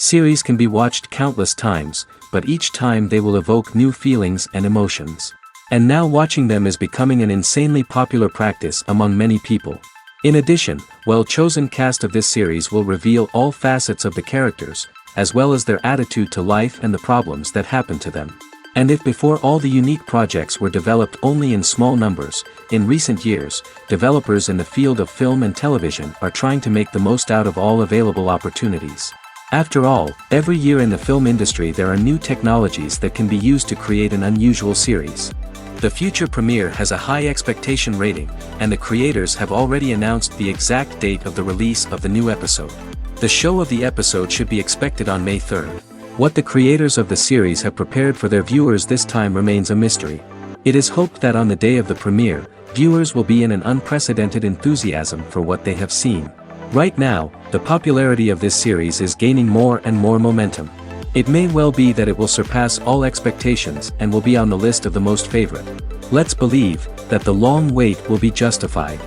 Series can be watched countless times, but each time they will evoke new feelings and emotions. And now watching them is becoming an insanely popular practice among many people. In addition, well-chosen cast of this series will reveal all facets of the characters, as well as their attitude to life and the problems that happen to them. And if before all the unique projects were developed only in small numbers, in recent years, developers in the field of film and television are trying to make the most out of all available opportunities. After all, every year in the film industry there are new technologies that can be used to create an unusual series. The future premiere has a high expectation rating, and the creators have already announced the exact date of the release of the new episode. The show of the episode should be expected on May 3rd. What the creators of the series have prepared for their viewers this time remains a mystery. It is hoped that on the day of the premiere, viewers will be in an unprecedented enthusiasm for what they have seen. Right now, the popularity of this series is gaining more and more momentum. It may well be that it will surpass all expectations and will be on the list of the most favorite. Let's believe that the long wait will be justified.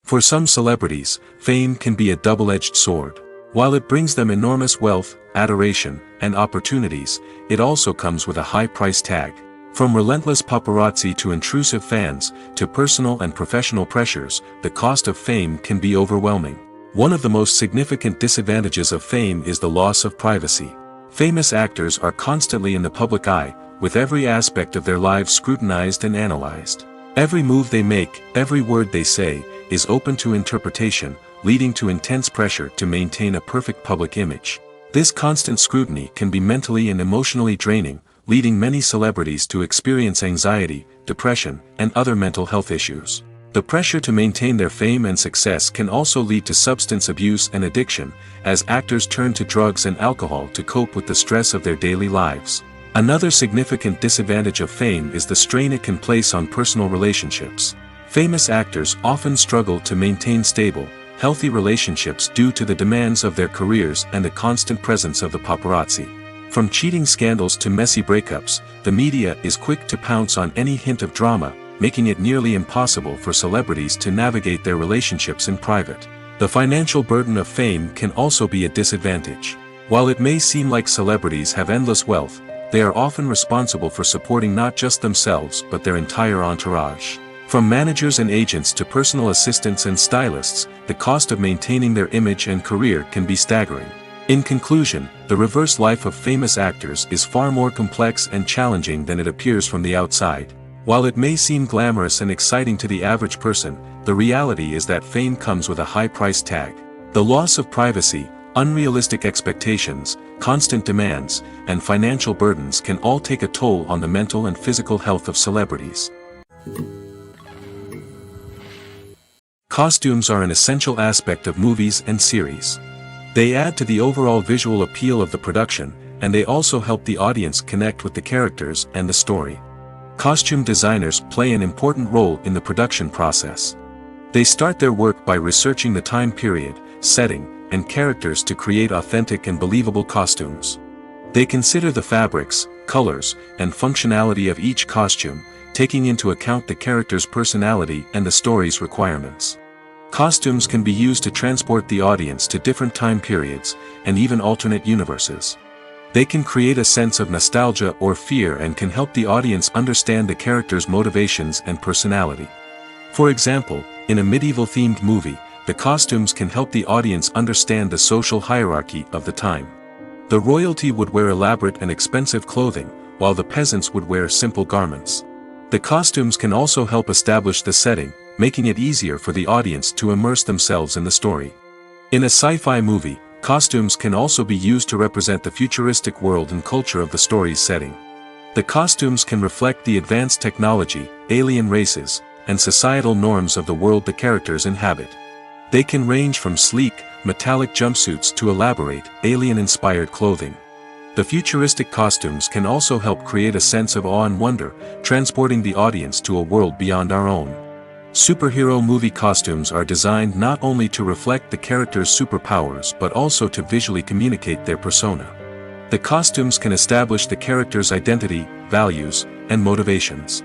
For some celebrities, fame can be a double-edged sword. While it brings them enormous wealth, adoration, and opportunities, it also comes with a high price tag. From relentless paparazzi to intrusive fans, to personal and professional pressures, the cost of fame can be overwhelming. One of the most significant disadvantages of fame is the loss of privacy. Famous actors are constantly in the public eye, with every aspect of their lives scrutinized and analyzed. Every move they make, every word they say, is open to interpretation, leading to intense pressure to maintain a perfect public image. This constant scrutiny can be mentally and emotionally draining, leading many celebrities to experience anxiety, depression, and other mental health issues. The pressure to maintain their fame and success can also lead to substance abuse and addiction, as actors turn to drugs and alcohol to cope with the stress of their daily lives. Another significant disadvantage of fame is the strain it can place on personal relationships. Famous actors often struggle to maintain stable, healthy relationships due to the demands of their careers and the constant presence of the paparazzi. From cheating scandals to messy breakups, the media is quick to pounce on any hint of drama, making it nearly impossible for celebrities to navigate their relationships in private. The financial burden of fame can also be a disadvantage. While it may seem like celebrities have endless wealth, they are often responsible for supporting not just themselves but their entire entourage. From managers and agents to personal assistants and stylists, the cost of maintaining their image and career can be staggering. In conclusion, the reverse life of famous actors is far more complex and challenging than it appears from the outside. While it may seem glamorous and exciting to the average person, the reality is that fame comes with a high price tag. The loss of privacy, unrealistic expectations, constant demands, and financial burdens can all take a toll on the mental and physical health of celebrities. Costumes are an essential aspect of movies and series. They add to the overall visual appeal of the production, and they also help the audience connect with the characters and the story. Costume designers play an important role in the production process. They start their work by researching the time period, setting, and characters to create authentic and believable costumes. They consider the fabrics, colors, and functionality of each costume, taking into account the character's personality and the story's requirements. Costumes can be used to transport the audience to different time periods, and even alternate universes. They can create a sense of nostalgia or fear and can help the audience understand the character's motivations and personality. For example, in a medieval-themed movie, the costumes can help the audience understand the social hierarchy of the time. The royalty would wear elaborate and expensive clothing, while the peasants would wear simple garments. The costumes can also help establish the setting, making it easier for the audience to immerse themselves in the story. In a sci-fi movie, costumes can also be used to represent the futuristic world and culture of the story's setting. The costumes can reflect the advanced technology, alien races, and societal norms of the world the characters inhabit. They can range from sleek, metallic jumpsuits to elaborate, alien-inspired clothing. The futuristic costumes can also help create a sense of awe and wonder, transporting the audience to a world beyond our own. Superhero movie costumes are designed not only to reflect the character's superpowers but also to visually communicate their persona. The costumes can establish the character's identity, values, and motivations.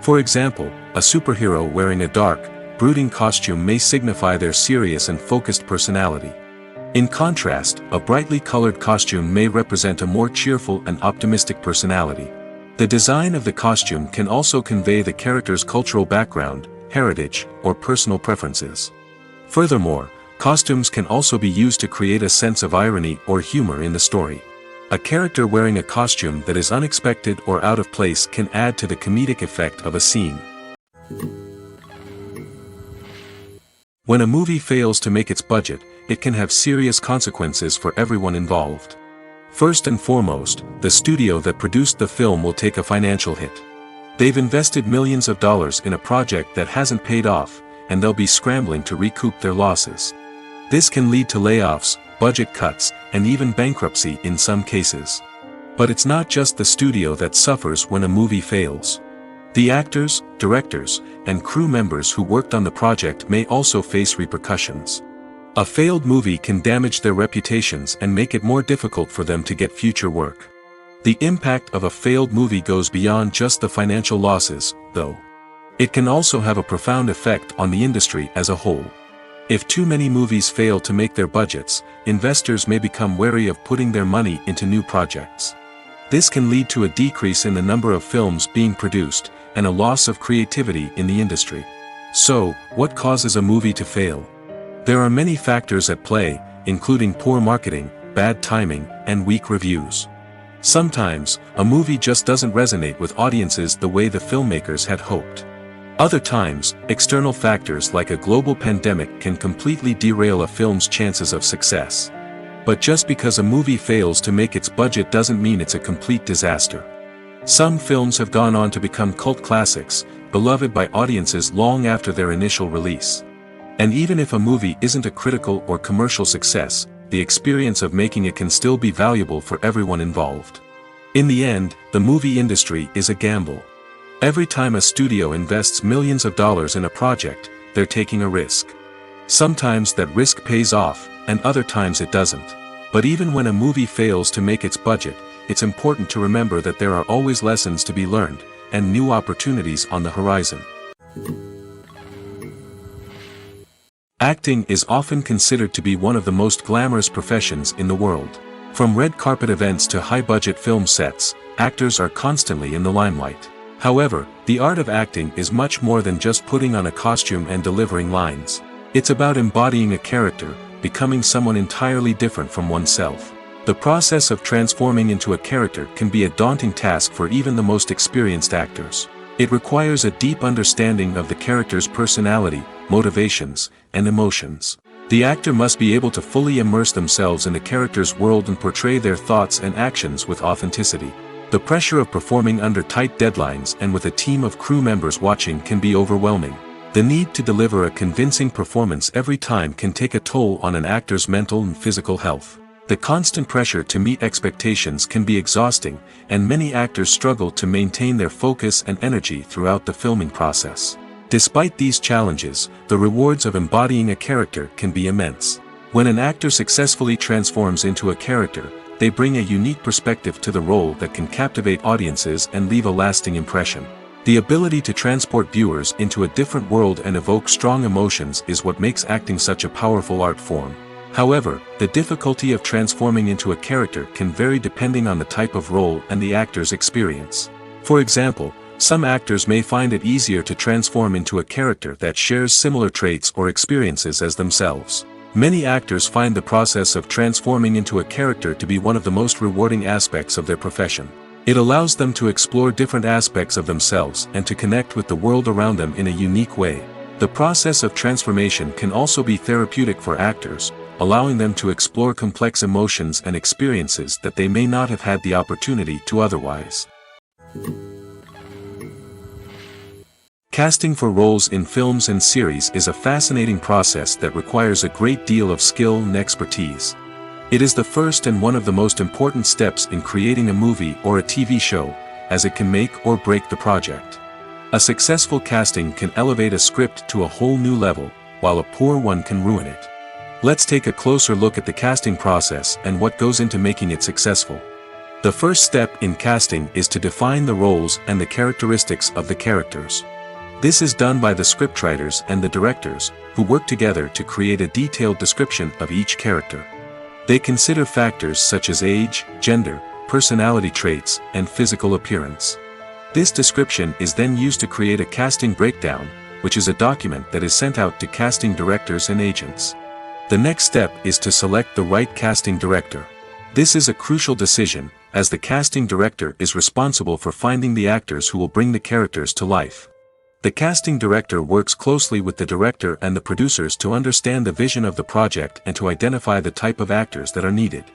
For example, a superhero wearing a dark, brooding costume may signify their serious and focused personality. In contrast, a brightly colored costume may represent a more cheerful and optimistic personality. The design of the costume can also convey the character's cultural background, heritage, or personal preferences. Furthermore, costumes can also be used to create a sense of irony or humor in the story. A character wearing a costume that is unexpected or out of place can add to the comedic effect of a scene. When a movie fails to make its budget, it can have serious consequences for everyone involved. First and foremost, the studio that produced the film will take a financial hit. They've invested millions of dollars in a project that hasn't paid off, and they'll be scrambling to recoup their losses. This can lead to layoffs, budget cuts, and even bankruptcy in some cases. But it's not just the studio that suffers when a movie fails. The actors, directors, and crew members who worked on the project may also face repercussions. A failed movie can damage their reputations and make it more difficult for them to get future work. The impact of a failed movie goes beyond just the financial losses, though. It can also have a profound effect on the industry as a whole. If too many movies fail to make their budgets, investors may become wary of putting their money into new projects. This can lead to a decrease in the number of films being produced, and a loss of creativity in the industry. So, what causes a movie to fail? There are many factors at play, including poor marketing, bad timing, and weak reviews. Sometimes, a movie just doesn't resonate with audiences the way the filmmakers had hoped. Other times, external factors like a global pandemic can completely derail a film's chances of success. But just because a movie fails to make its budget doesn't mean it's a complete disaster. Some films have gone on to become cult classics, beloved by audiences long after their initial release. And even if a movie isn't a critical or commercial success, the experience of making it can still be valuable for everyone involved. In the end, the movie industry is a gamble. Every time a studio invests millions of dollars in a project, they're taking a risk. Sometimes that risk pays off, and other times it doesn't. But even when a movie fails to make its budget, it's important to remember that there are always lessons to be learned, and new opportunities on the horizon. Acting is often considered to be one of the most glamorous professions in the world. From red carpet events to high-budget film sets, actors are constantly in the limelight. However, the art of acting is much more than just putting on a costume and delivering lines. It's about embodying a character, becoming someone entirely different from oneself. The process of transforming into a character can be a daunting task for even the most experienced actors. It requires a deep understanding of the character's personality, motivations, and emotions. The actor must be able to fully immerse themselves in the character's world and portray their thoughts and actions with authenticity. The pressure of performing under tight deadlines and with a team of crew members watching can be overwhelming. The need to deliver a convincing performance every time can take a toll on an actor's mental and physical health. The constant pressure to meet expectations can be exhausting, and many actors struggle to maintain their focus and energy throughout the filming process. Despite these challenges, the rewards of embodying a character can be immense. When an actor successfully transforms into a character, they bring a unique perspective to the role that can captivate audiences and leave a lasting impression. The ability to transport viewers into a different world and evoke strong emotions is what makes acting such a powerful art form. However, the difficulty of transforming into a character can vary depending on the type of role and the actor's experience. For example, some actors may find it easier to transform into a character that shares similar traits or experiences as themselves. Many actors find the process of transforming into a character to be one of the most rewarding aspects of their profession. It allows them to explore different aspects of themselves and to connect with the world around them in a unique way. The process of transformation can also be therapeutic for actors, allowing them to explore complex emotions and experiences that they may not have had the opportunity to otherwise. Casting for roles in films and series is a fascinating process that requires a great deal of skill and expertise. It is the first and one of the most important steps in creating a movie or a TV show, as it can make or break the project. A successful casting can elevate a script to a whole new level, while a poor one can ruin it. Let's take a closer look at the casting process and what goes into making it successful. The first step in casting is to define the roles and the characteristics of the characters. This is done by the scriptwriters and the directors, who work together to create a detailed description of each character. They consider factors such as age, gender, personality traits, and physical appearance. This description is then used to create a casting breakdown, which is a document that is sent out to casting directors and agents. The next step is to select the right casting director. This is a crucial decision, as the casting director is responsible for finding the actors who will bring the characters to life. The casting director works closely with the director and the producers to understand the vision of the project and to identify the type of actors that are needed.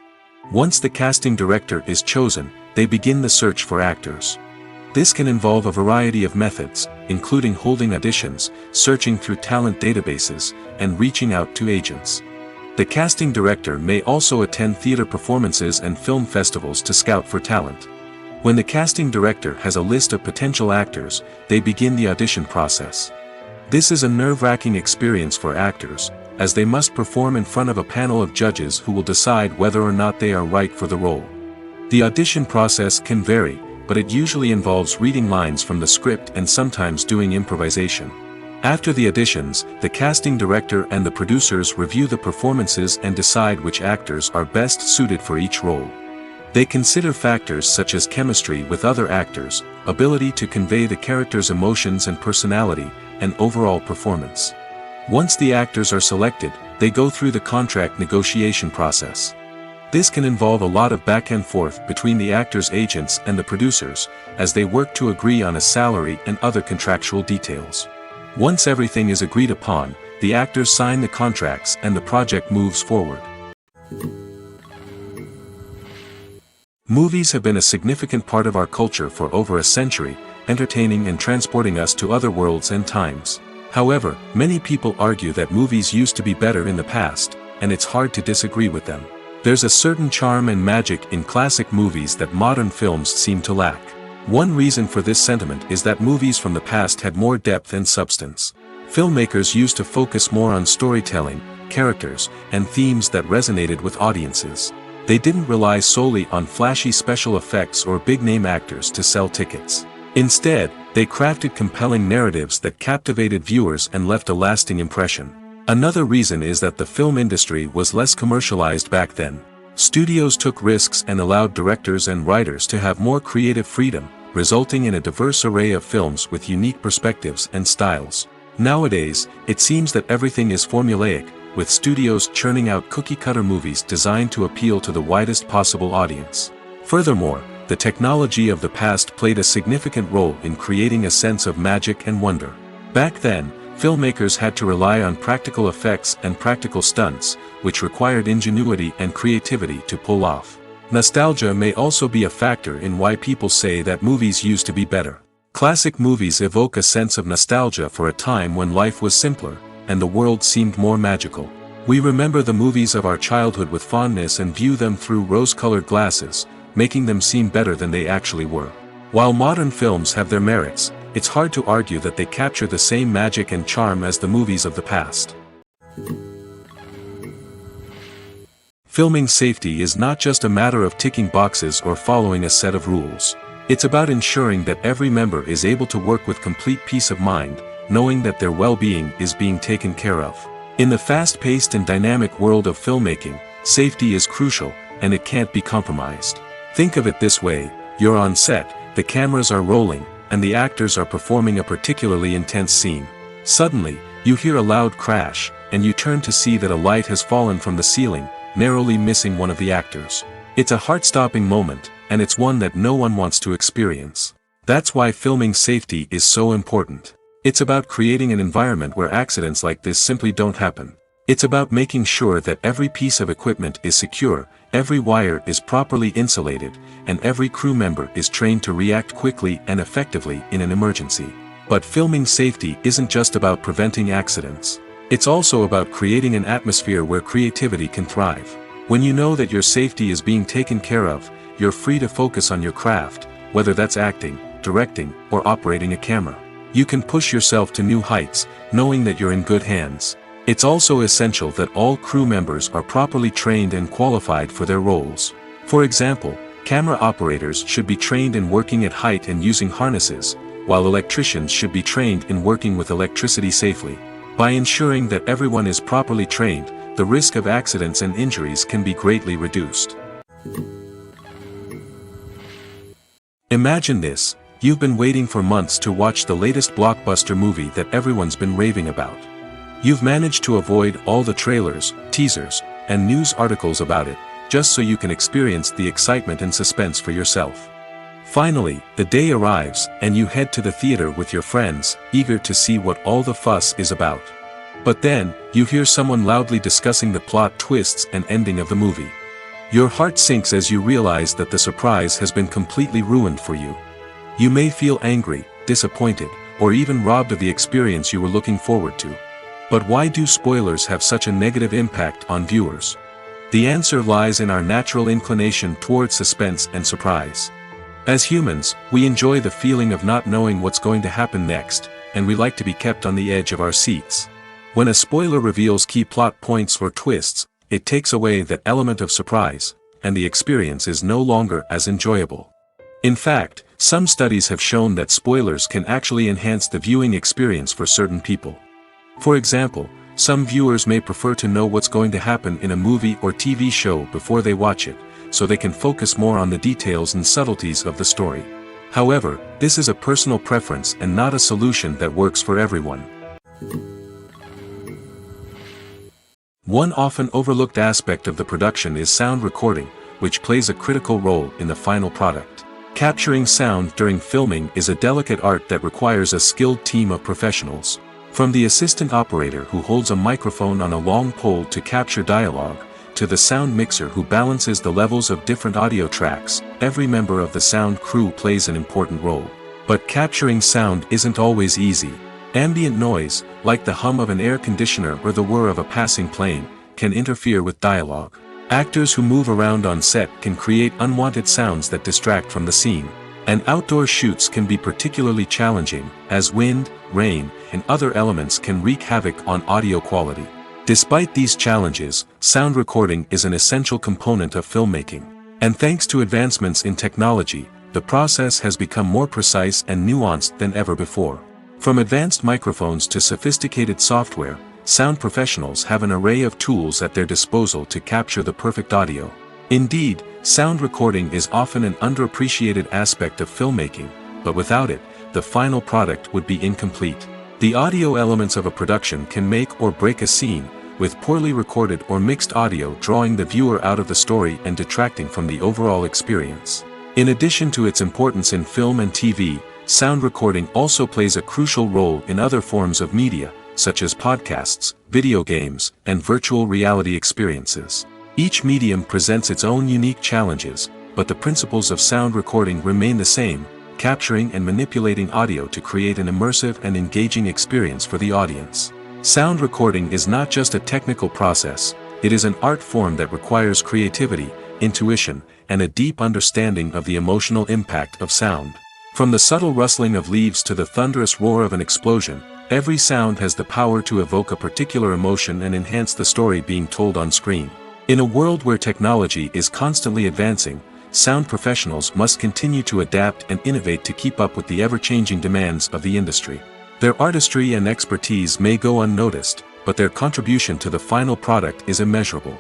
Once the casting director is chosen, they begin the search for actors. This can involve a variety of methods, including holding auditions, searching through talent databases, and reaching out to agents. The casting director may also attend theater performances and film festivals to scout for talent. When the casting director has a list of potential actors, they begin the audition process. This is a nerve-wracking experience for actors, as they must perform in front of a panel of judges who will decide whether or not they are right for the role. The audition process can vary, but it usually involves reading lines from the script and sometimes doing improvisation. After the auditions, the casting director and the producers review the performances and decide which actors are best suited for each role. They consider factors such as chemistry with other actors, ability to convey the character's emotions and personality, and overall performance. Once the actors are selected, they go through the contract negotiation process. This can involve a lot of back and forth between the actors' agents and the producers, as they work to agree on a salary and other contractual details. Once everything is agreed upon, the actors sign the contracts and the project moves forward. Movies have been a significant part of our culture for over a century, entertaining and transporting us to other worlds and times. However, many people argue that movies used to be better in the past, and it's hard to disagree with them. There's a certain charm and magic in classic movies that modern films seem to lack. One reason for this sentiment is that movies from the past had more depth and substance. Filmmakers used to focus more on storytelling, characters, and themes that resonated with audiences. They didn't rely solely on flashy special effects or big-name actors to sell tickets. Instead, they crafted compelling narratives that captivated viewers and left a lasting impression. Another reason is that the film industry was less commercialized back then. Studios took risks and allowed directors and writers to have more creative freedom, resulting in a diverse array of films with unique perspectives and styles. Nowadays, it seems that everything is formulaic, with studios churning out cookie-cutter movies designed to appeal to the widest possible audience. Furthermore, the technology of the past played a significant role in creating a sense of magic and wonder. Back then, filmmakers had to rely on practical effects and practical stunts, which required ingenuity and creativity to pull off. Nostalgia may also be a factor in why people say that movies used to be better. Classic movies evoke a sense of nostalgia for a time when life was simpler, and the world seemed more magical. We remember the movies of our childhood with fondness and view them through rose-colored glasses, making them seem better than they actually were. While modern films have their merits, it's hard to argue that they capture the same magic and charm as the movies of the past. Filming safety is not just a matter of ticking boxes or following a set of rules. It's about ensuring that every member is able to work with complete peace of mind, knowing that their well-being is being taken care of. In the fast-paced and dynamic world of filmmaking, safety is crucial, and it can't be compromised. Think of it this way: you're on set, the cameras are rolling, and the actors are performing a particularly intense scene. Suddenly, you hear a loud crash, and you turn to see that a light has fallen from the ceiling, narrowly missing one of the actors. It's a heart-stopping moment, and it's one that no one wants to experience. That's why filming safety is so important. It's about creating an environment where accidents like this simply don't happen. It's about making sure that every piece of equipment is secure, every wire is properly insulated, and every crew member is trained to react quickly and effectively in an emergency. But filming safety isn't just about preventing accidents. It's also about creating an atmosphere where creativity can thrive. When you know that your safety is being taken care of, you're free to focus on your craft, whether that's acting, directing, or operating a camera. You can push yourself to new heights, knowing that you're in good hands. It's also essential that all crew members are properly trained and qualified for their roles. For example, camera operators should be trained in working at height and using harnesses, while electricians should be trained in working with electricity safely. By ensuring that everyone is properly trained, the risk of accidents and injuries can be greatly reduced. Imagine this: you've been waiting for months to watch the latest blockbuster movie that everyone's been raving about. You've managed to avoid all the trailers, teasers, and news articles about it, just so you can experience the excitement and suspense for yourself. Finally, the day arrives, and you head to the theater with your friends, eager to see what all the fuss is about. But then, you hear someone loudly discussing the plot twists and ending of the movie. Your heart sinks as you realize that the surprise has been completely ruined for you. You may feel angry, disappointed, or even robbed of the experience you were looking forward to. But why do spoilers have such a negative impact on viewers? The answer lies in our natural inclination toward suspense and surprise. As humans, we enjoy the feeling of not knowing what's going to happen next, and we like to be kept on the edge of our seats. When a spoiler reveals key plot points or twists, it takes away that element of surprise, and the experience is no longer as enjoyable. In fact, some studies have shown that spoilers can actually enhance the viewing experience for certain people. For example, some viewers may prefer to know what's going to happen in a movie or TV show before they watch it, so they can focus more on the details and subtleties of the story. However, this is a personal preference and not a solution that works for everyone. One often overlooked aspect of the production is sound recording, which plays a critical role in the final product. Capturing sound during filming is a delicate art that requires a skilled team of professionals. From the assistant operator who holds a microphone on a long pole to capture dialogue, to the sound mixer who balances the levels of different audio tracks, every member of the sound crew plays an important role. But capturing sound isn't always easy. Ambient noise, like the hum of an air conditioner or the whir of a passing plane, can interfere with dialogue. Actors who move around on set can create unwanted sounds that distract from the scene. And outdoor shoots can be particularly challenging, as wind, rain, and other elements can wreak havoc on audio quality. Despite these challenges, sound recording is an essential component of filmmaking. And thanks to advancements in technology, the process has become more precise and nuanced than ever before. From advanced microphones to sophisticated software, sound professionals have an array of tools at their disposal to capture the perfect audio. Indeed, sound recording is often an underappreciated aspect of filmmaking, but without it, the final product would be incomplete. The audio elements of a production can make or break a scene, with poorly recorded or mixed audio drawing the viewer out of the story and detracting from the overall experience. In addition to its importance in film and TV, sound recording also plays a crucial role in other forms of media, such as podcasts, video games, and virtual reality experiences. Each medium presents its own unique challenges, but the principles of sound recording remain the same: capturing and manipulating audio to create an immersive and engaging experience for the audience. Sound recording is not just a technical process, it is an art form that requires creativity, intuition, and a deep understanding of the emotional impact of sound. From the subtle rustling of leaves to the thunderous roar of an explosion, every sound has the power to evoke a particular emotion and enhance the story being told on screen. In a world where technology is constantly advancing, sound professionals must continue to adapt and innovate to keep up with the ever-changing demands of the industry. Their artistry and expertise may go unnoticed, but their contribution to the final product is immeasurable.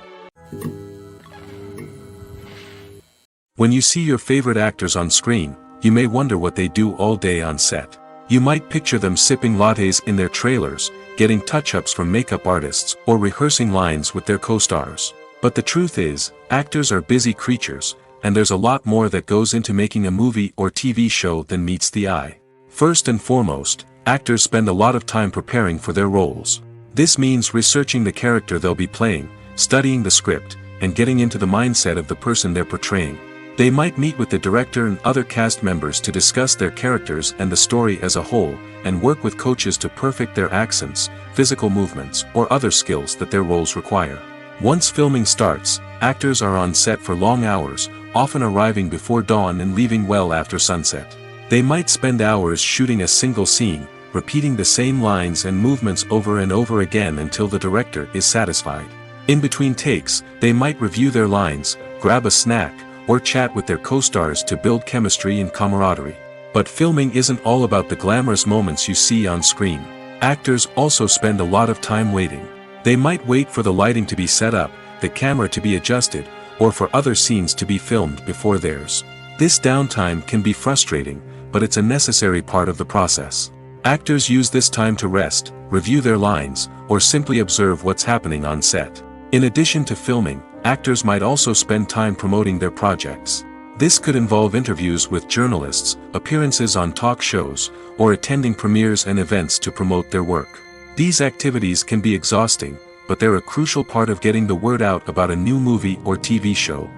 When you see your favorite actors on screen, you may wonder what they do all day on set. You might picture them sipping lattes in their trailers, getting touch-ups from makeup artists, or rehearsing lines with their co-stars. But the truth is, actors are busy creatures, and there's a lot more that goes into making a movie or TV show than meets the eye. First and foremost, actors spend a lot of time preparing for their roles. This means researching the character they'll be playing, studying the script, and getting into the mindset of the person they're portraying. They might meet with the director and other cast members to discuss their characters and the story as a whole, and work with coaches to perfect their accents, physical movements, or other skills that their roles require. Once filming starts, actors are on set for long hours, often arriving before dawn and leaving well after sunset. They might spend hours shooting a single scene, repeating the same lines and movements over and over again until the director is satisfied. In between takes, they might review their lines, grab a snack, or chat with their co-stars to build chemistry and camaraderie. But filming isn't all about the glamorous moments you see on screen. Actors also spend a lot of time waiting. They might wait for the lighting to be set up, the camera to be adjusted, or for other scenes to be filmed before theirs. This downtime can be frustrating, but it's a necessary part of the process. Actors use this time to rest, review their lines, or simply observe what's happening on set. In addition to filming, actors might also spend time promoting their projects. This could involve interviews with journalists, appearances on talk shows, or attending premieres and events to promote their work. These activities can be exhausting, but they're a crucial part of getting the word out about a new movie or TV show.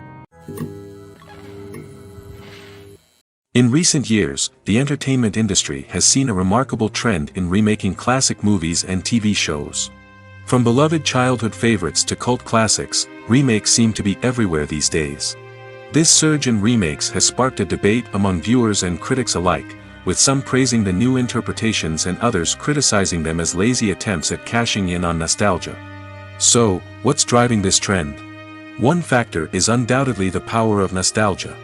In recent years, the entertainment industry has seen a remarkable trend in remaking classic movies and TV shows. From beloved childhood favorites to cult classics, remakes seem to be everywhere these days. This surge in remakes has sparked a debate among viewers and critics alike, with some praising the new interpretations and others criticizing them as lazy attempts at cashing in on nostalgia. So, what's driving this trend? One factor is undoubtedly the power of nostalgia.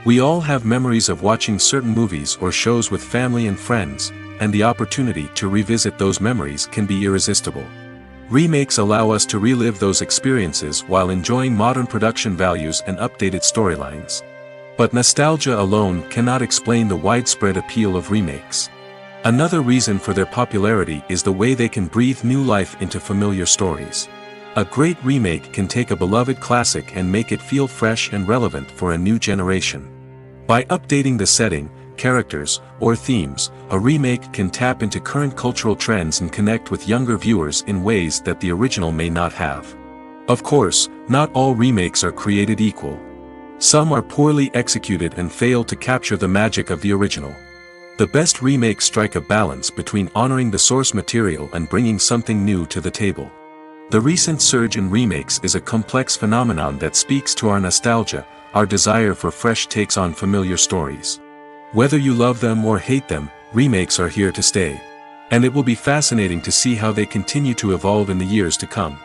We all have memories of watching certain movies or shows with family and friends, and the opportunity to revisit those memories can be irresistible. Remakes allow us to relive those experiences while enjoying modern production values and updated storylines. But nostalgia alone cannot explain the widespread appeal of remakes. Another reason for their popularity is the way they can breathe new life into familiar stories. A great remake can take a beloved classic and make it feel fresh and relevant for a new generation. By updating the setting, characters, or themes, a remake can tap into current cultural trends and connect with younger viewers in ways that the original may not have. Of course, not all remakes are created equal. Some are poorly executed and fail to capture the magic of the original. The best remakes strike a balance between honoring the source material and bringing something new to the table. The recent surge in remakes is a complex phenomenon that speaks to our nostalgia, our desire for fresh takes on familiar stories. Whether you love them or hate them, remakes are here to stay. And it will be fascinating to see how they continue to evolve in the years to come.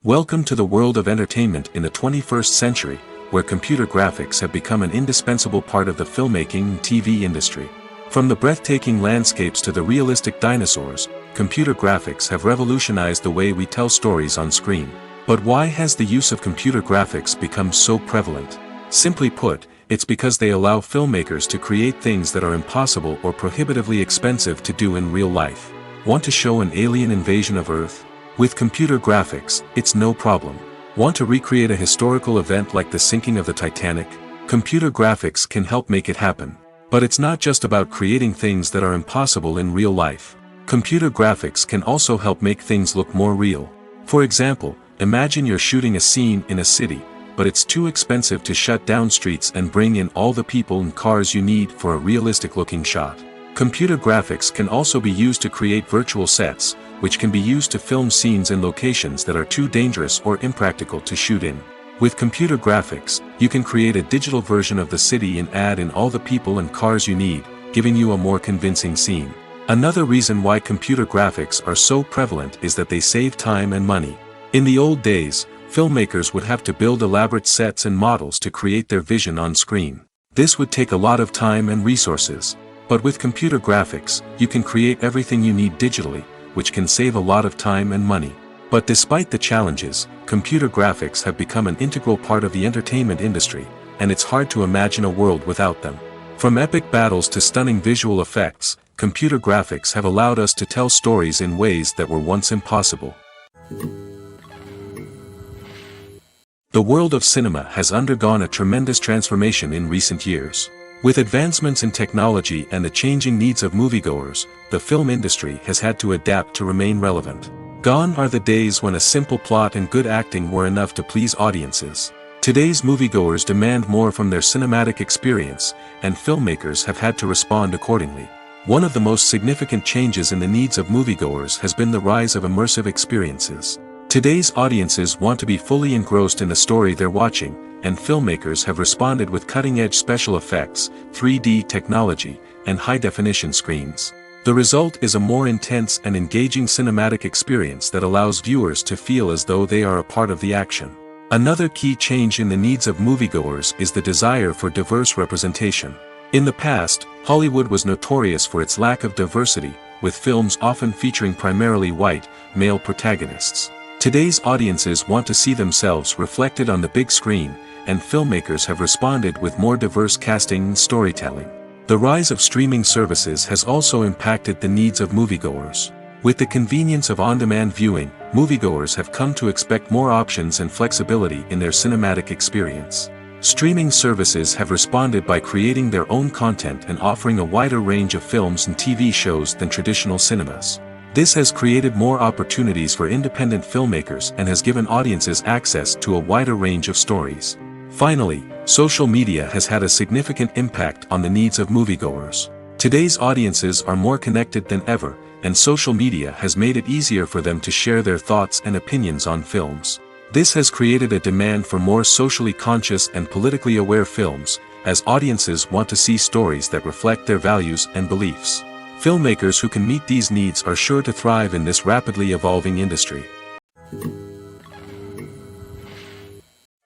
Welcome to the world of entertainment in the 21st century, where computer graphics have become an indispensable part of the filmmaking and TV industry. From the breathtaking landscapes to the realistic dinosaurs, computer graphics have revolutionized the way we tell stories on screen. But why has the use of computer graphics become so prevalent? Simply put, it's because they allow filmmakers to create things that are impossible or prohibitively expensive to do in real life. Want to show an alien invasion of Earth? With computer graphics, it's no problem. Want to recreate a historical event like the sinking of the Titanic? Computer graphics can help make it happen. But it's not just about creating things that are impossible in real life. Computer graphics can also help make things look more real. For example, imagine you're shooting a scene in a city, but it's too expensive to shut down streets and bring in all the people and cars you need for a realistic-looking shot. Computer graphics can also be used to create virtual sets, which can be used to film scenes in locations that are too dangerous or impractical to shoot in. With computer graphics, you can create a digital version of the city and add in all the people and cars you need, giving you a more convincing scene. Another reason why computer graphics are so prevalent is that they save time and money. In the old days, filmmakers would have to build elaborate sets and models to create their vision on screen. This would take a lot of time and resources. But with computer graphics, you can create everything you need digitally, which can save a lot of time and money. But despite the challenges, computer graphics have become an integral part of the entertainment industry, and it's hard to imagine a world without them. From epic battles to stunning visual effects, computer graphics have allowed us to tell stories in ways that were once impossible. The world of cinema has undergone a tremendous transformation in recent years. With advancements in technology and the changing needs of moviegoers, the film industry has had to adapt to remain relevant. Gone are the days when a simple plot and good acting were enough to please audiences. Today's moviegoers demand more from their cinematic experience, and filmmakers have had to respond accordingly. One of the most significant changes in the needs of moviegoers has been the rise of immersive experiences. Today's audiences want to be fully engrossed in the story they're watching, and filmmakers have responded with cutting-edge special effects, 3D technology, and high-definition screens. The result is a more intense and engaging cinematic experience that allows viewers to feel as though they are a part of the action. Another key change in the needs of moviegoers is the desire for diverse representation. In the past, Hollywood was notorious for its lack of diversity, with films often featuring primarily white, male protagonists. Today's audiences want to see themselves reflected on the big screen, and filmmakers have responded with more diverse casting and storytelling. The rise of streaming services has also impacted the needs of moviegoers. With the convenience of on-demand viewing, moviegoers have come to expect more options and flexibility in their cinematic experience. Streaming services have responded by creating their own content and offering a wider range of films and TV shows than traditional cinemas. This has created more opportunities for independent filmmakers and has given audiences access to a wider range of stories. Finally, social media has had a significant impact on the needs of moviegoers. Today's audiences are more connected than ever, and social media has made it easier for them to share their thoughts and opinions on films. This has created a demand for more socially conscious and politically aware films, as audiences want to see stories that reflect their values and beliefs. Filmmakers who can meet these needs are sure to thrive in this rapidly evolving industry.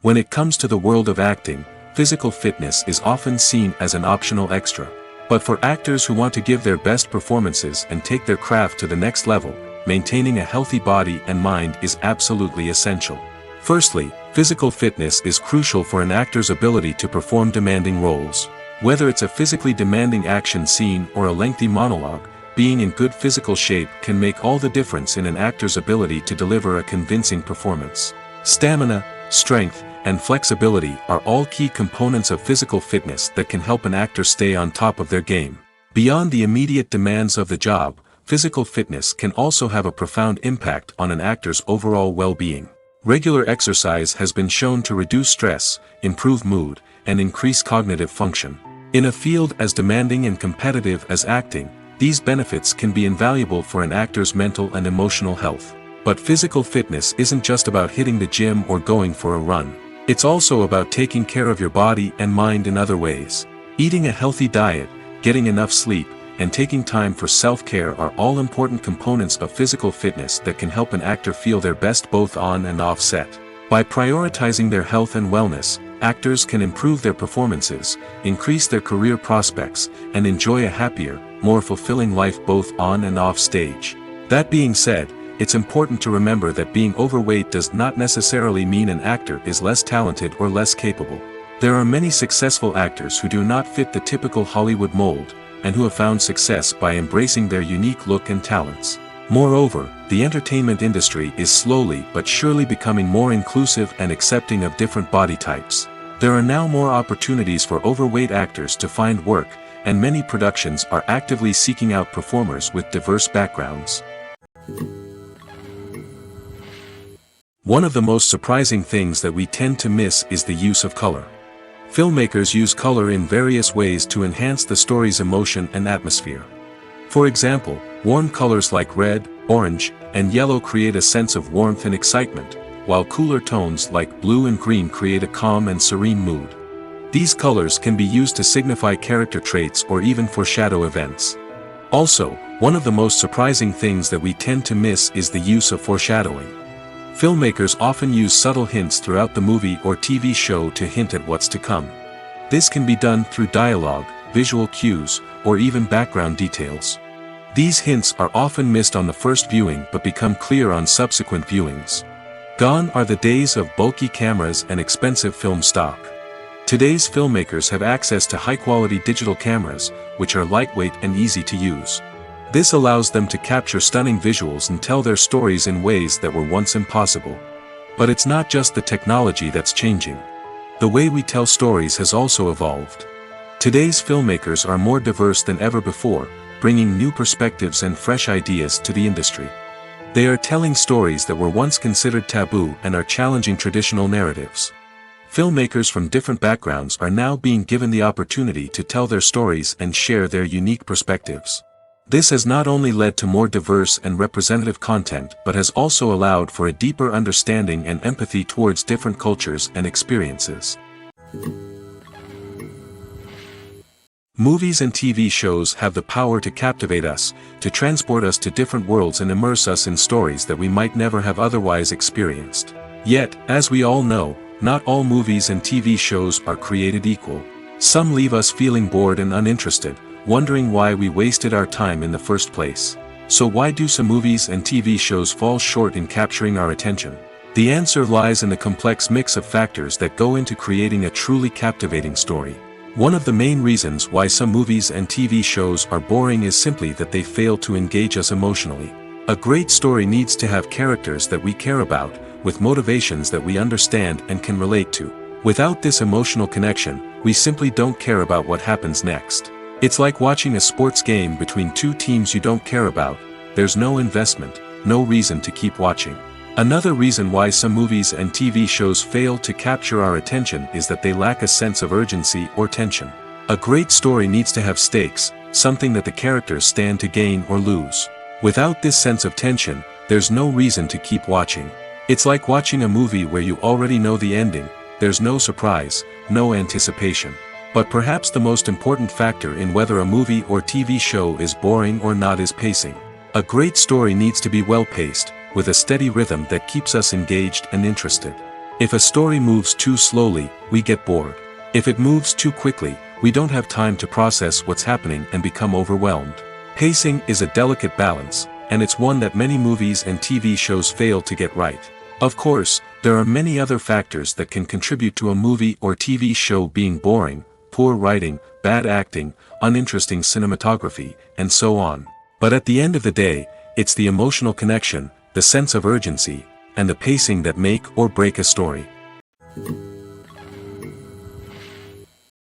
When it comes to the world of acting, physical fitness is often seen as an optional extra. But for actors who want to give their best performances and take their craft to the next level, maintaining a healthy body and mind is absolutely essential. Firstly, physical fitness is crucial for an actor's ability to perform demanding roles. Whether it's a physically demanding action scene or a lengthy monologue, being in good physical shape can make all the difference in an actor's ability to deliver a convincing performance. Stamina, strength, and flexibility are all key components of physical fitness that can help an actor stay on top of their game. Beyond the immediate demands of the job, physical fitness can also have a profound impact on an actor's overall well-being. Regular exercise has been shown to reduce stress, improve mood, and increase cognitive function. In a field as demanding and competitive as acting, these benefits can be invaluable for an actor's mental and emotional health. But physical fitness isn't just about hitting the gym or going for a run. It's also about taking care of your body and mind in other ways. Eating a healthy diet, getting enough sleep, and taking time for self-care are all important components of physical fitness that can help an actor feel their best both on and off set. By prioritizing their health and wellness, actors can improve their performances, increase their career prospects, and enjoy a happier, more fulfilling life both on and off stage. That being said, it's important to remember that being overweight does not necessarily mean an actor is less talented or less capable. There are many successful actors who do not fit the typical Hollywood mold, and who have found success by embracing their unique look and talents. Moreover, the entertainment industry is slowly but surely becoming more inclusive and accepting of different body types. There are now more opportunities for overweight actors to find work, and many productions are actively seeking out performers with diverse backgrounds. One of the most surprising things that we tend to miss is the use of color. Filmmakers use color in various ways to enhance the story's emotion and atmosphere. For example, warm colors like red, orange, and yellow create a sense of warmth and excitement, while cooler tones like blue and green create a calm and serene mood. These colors can be used to signify character traits or even foreshadow events. Also, one of the most surprising things that we tend to miss is the use of foreshadowing. Filmmakers often use subtle hints throughout the movie or TV show to hint at what's to come. This can be done through dialogue, visual cues, or even background details. These hints are often missed on the first viewing but become clear on subsequent viewings. Gone are the days of bulky cameras and expensive film stock. Today's filmmakers have access to high-quality digital cameras, which are lightweight and easy to use. This allows them to capture stunning visuals and tell their stories in ways that were once impossible. But it's not just the technology that's changing. The way we tell stories has also evolved. Today's filmmakers are more diverse than ever before, bringing new perspectives and fresh ideas to the industry. They are telling stories that were once considered taboo and are challenging traditional narratives. Filmmakers from different backgrounds are now being given the opportunity to tell their stories and share their unique perspectives. This has not only led to more diverse and representative content but has also allowed for a deeper understanding and empathy towards different cultures and experiences. Movies and TV shows have the power to captivate us, to transport us to different worlds and immerse us in stories that we might never have otherwise experienced. Yet, as we all know, not all movies and TV shows are created equal. Some leave us feeling bored and uninterested, wondering why we wasted our time in the first place. So why do some movies and TV shows fall short in capturing our attention? The answer lies in the complex mix of factors that go into creating a truly captivating story. One of the main reasons why some movies and TV shows are boring is simply that they fail to engage us emotionally. A great story needs to have characters that we care about, with motivations that we understand and can relate to. Without this emotional connection, we simply don't care about what happens next. It's like watching a sports game between two teams you don't care about. There's no investment, no reason to keep watching. Another reason why some movies and TV shows fail to capture our attention is that they lack a sense of urgency or tension. A great story needs to have stakes, something that the characters stand to gain or lose. Without this sense of tension, there's no reason to keep watching. It's like watching a movie where you already know the ending. There's no surprise, no anticipation. But perhaps the most important factor in whether a movie or TV show is boring or not is pacing. A great story needs to be well-paced, with a steady rhythm that keeps us engaged and interested. If a story moves too slowly, we get bored. If it moves too quickly, we don't have time to process what's happening and become overwhelmed. Pacing is a delicate balance, and it's one that many movies and TV shows fail to get right. Of course, there are many other factors that can contribute to a movie or TV show being boring: poor writing, bad acting, uninteresting cinematography, and so on. But at the end of the day, it's the emotional connection, the sense of urgency, and the pacing that make or break a story.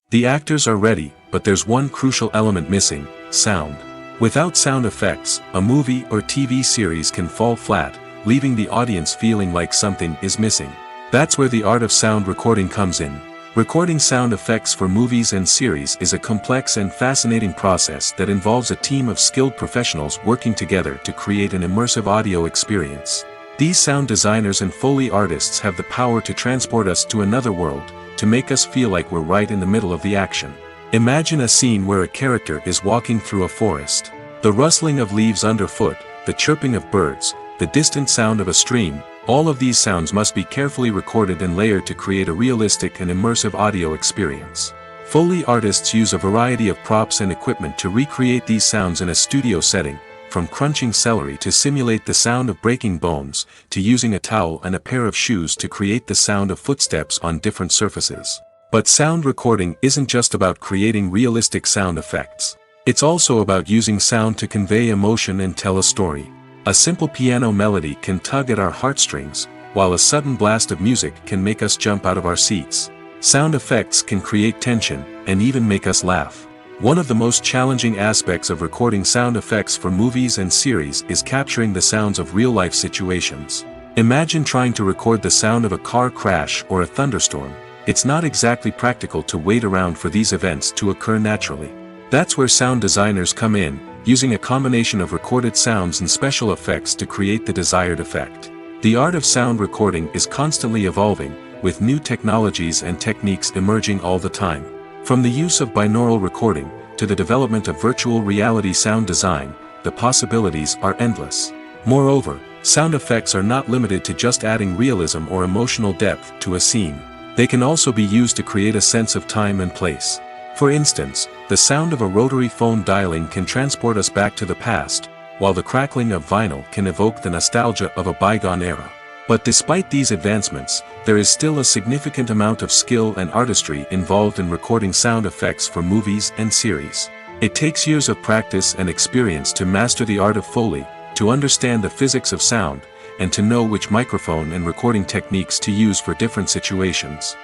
The actors are ready, but there's one crucial element missing: sound. Without sound effects, a movie or TV series can fall flat, leaving the audience feeling like something is missing. That's where the art of sound recording comes in. Recording sound effects for movies and series is a complex and fascinating process that involves a team of skilled professionals working together to create an immersive audio experience. These sound designers and Foley artists have the power to transport us to another world, to make us feel like we're right in the middle of the action. Imagine a scene where a character is walking through a forest. The rustling of leaves underfoot, the chirping of birds, the distant sound of a stream, all of these sounds must be carefully recorded and layered to create a realistic and immersive audio experience. Foley artists use a variety of props and equipment to recreate these sounds in a studio setting, from crunching celery to simulate the sound of breaking bones, to using a towel and a pair of shoes to create the sound of footsteps on different surfaces. But sound recording isn't just about creating realistic sound effects. It's also about using sound to convey emotion and tell a story. A simple piano melody can tug at our heartstrings, while a sudden blast of music can make us jump out of our seats. Sound effects can create tension, and even make us laugh. One of the most challenging aspects of recording sound effects for movies and series is capturing the sounds of real-life situations. Imagine trying to record the sound of a car crash or a thunderstorm. It's not exactly practical to wait around for these events to occur naturally. That's where sound designers come in, using a combination of recorded sounds and special effects to create the desired effect. The art of sound recording is constantly evolving, with new technologies and techniques emerging all the time. From the use of binaural recording, to the development of virtual reality sound design, the possibilities are endless. Moreover, sound effects are not limited to just adding realism or emotional depth to a scene. They can also be used to create a sense of time and place. For instance, the sound of a rotary phone dialing can transport us back to the past, while the crackling of vinyl can evoke the nostalgia of a bygone era. But despite these advancements, there is still a significant amount of skill and artistry involved in recording sound effects for movies and series. It takes years of practice and experience to master the art of Foley, to understand the physics of sound, and to know which microphone and recording techniques to use for different situations.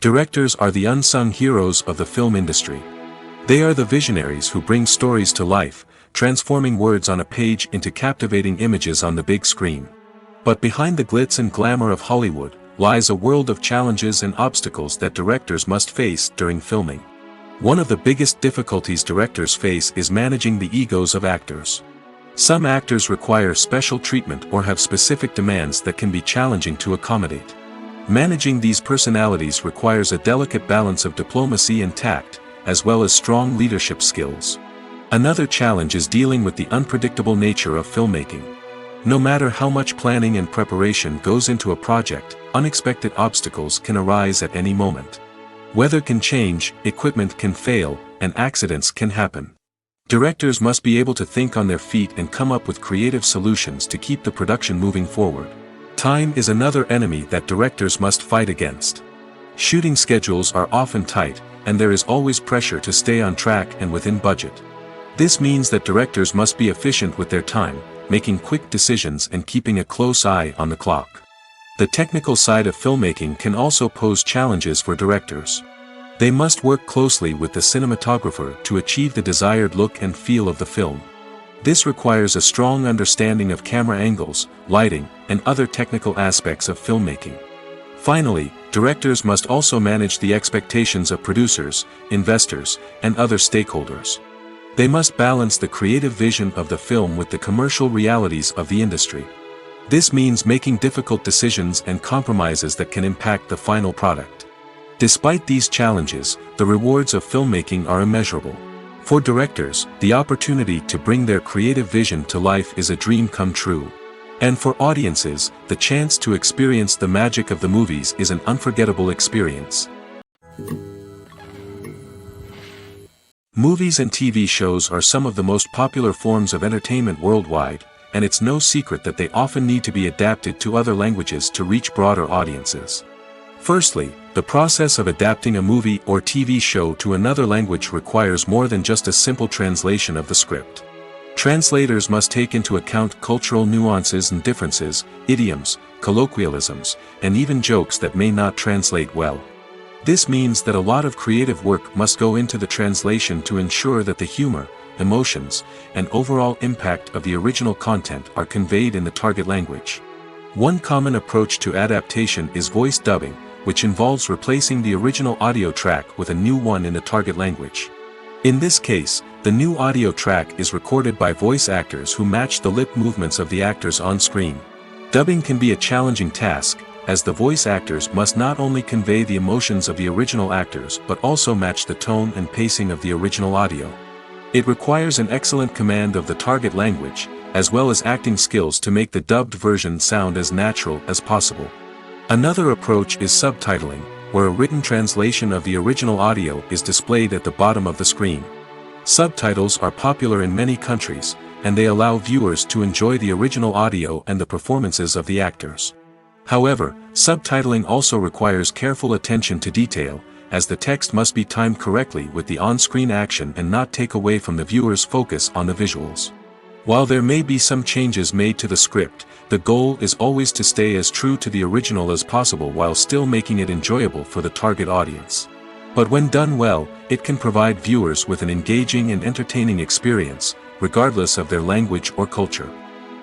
Directors are the unsung heroes of the film industry. They are the visionaries who bring stories to life, transforming words on a page into captivating images on the big screen. But behind the glitz and glamour of Hollywood, lies a world of challenges and obstacles that directors must face during filming. One of the biggest difficulties directors face is managing the egos of actors. Some actors require special treatment or have specific demands that can be challenging to accommodate. Managing these personalities requires a delicate balance of diplomacy and tact, as well as strong leadership skills. Another challenge is dealing with the unpredictable nature of filmmaking. No matter how much planning and preparation goes into a project, unexpected obstacles can arise at any moment. Weather can change, equipment can fail, and accidents can happen. Directors must be able to think on their feet and come up with creative solutions to keep the production moving forward. Time is another enemy that directors must fight against. Shooting schedules are often tight, and there is always pressure to stay on track and within budget. This means that directors must be efficient with their time, making quick decisions and keeping a close eye on the clock. The technical side of filmmaking can also pose challenges for directors. They must work closely with the cinematographer to achieve the desired look and feel of the film. This requires a strong understanding of camera angles, lighting, and other technical aspects of filmmaking. Finally, directors must also manage the expectations of producers, investors, and other stakeholders. They must balance the creative vision of the film with the commercial realities of the industry. This means making difficult decisions and compromises that can impact the final product. Despite these challenges, the rewards of filmmaking are immeasurable. For directors, the opportunity to bring their creative vision to life is a dream come true. And for audiences, the chance to experience the magic of the movies is an unforgettable experience. Movies and TV shows are some of the most popular forms of entertainment worldwide, and it's no secret that they often need to be adapted to other languages to reach broader audiences. Firstly, the process of adapting a movie or TV show to another language requires more than just a simple translation of the script. Translators must take into account cultural nuances and differences, idioms, colloquialisms, and even jokes that may not translate well. This means that a lot of creative work must go into the translation to ensure that the humor, emotions, and overall impact of the original content are conveyed in the target language. One common approach to adaptation is voice dubbing, which involves replacing the original audio track with a new one in the target language. In this case, the new audio track is recorded by voice actors who match the lip movements of the actors on screen. Dubbing can be a challenging task, as the voice actors must not only convey the emotions of the original actors but also match the tone and pacing of the original audio. It requires an excellent command of the target language, as well as acting skills to make the dubbed version sound as natural as possible. Another approach is subtitling, where a written translation of the original audio is displayed at the bottom of the screen. Subtitles are popular in many countries, and they allow viewers to enjoy the original audio and the performances of the actors. However, subtitling also requires careful attention to detail, as the text must be timed correctly with the on-screen action and not take away from the viewer's focus on the visuals. While there may be some changes made to the script, the goal is always to stay as true to the original as possible while still making it enjoyable for the target audience. But when done well, it can provide viewers with an engaging and entertaining experience, regardless of their language or culture.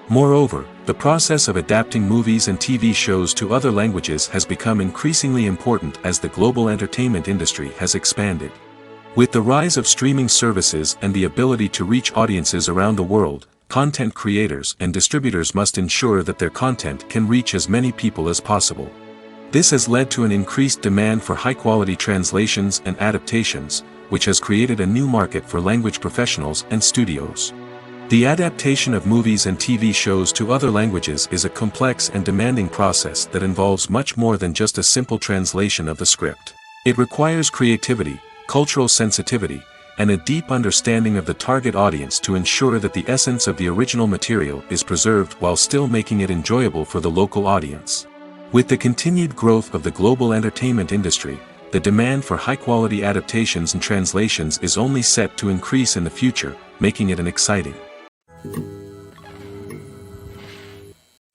Moreover, the process of adapting movies and TV shows to other languages has become increasingly important as the global entertainment industry has expanded. With the rise of streaming services and the ability to reach audiences around the world, content creators and distributors must ensure that their content can reach as many people as possible. This has led to an increased demand for high-quality translations and adaptations, which has created a new market for language professionals and studios. The adaptation of movies and TV shows to other languages is a complex and demanding process that involves much more than just a simple translation of the script. It requires creativity, cultural sensitivity, and a deep understanding of the target audience to ensure that the essence of the original material is preserved while still making it enjoyable for the local audience. With the continued growth of the global entertainment industry, the demand for high-quality adaptations and translations is only set to increase in the future, making it an exciting.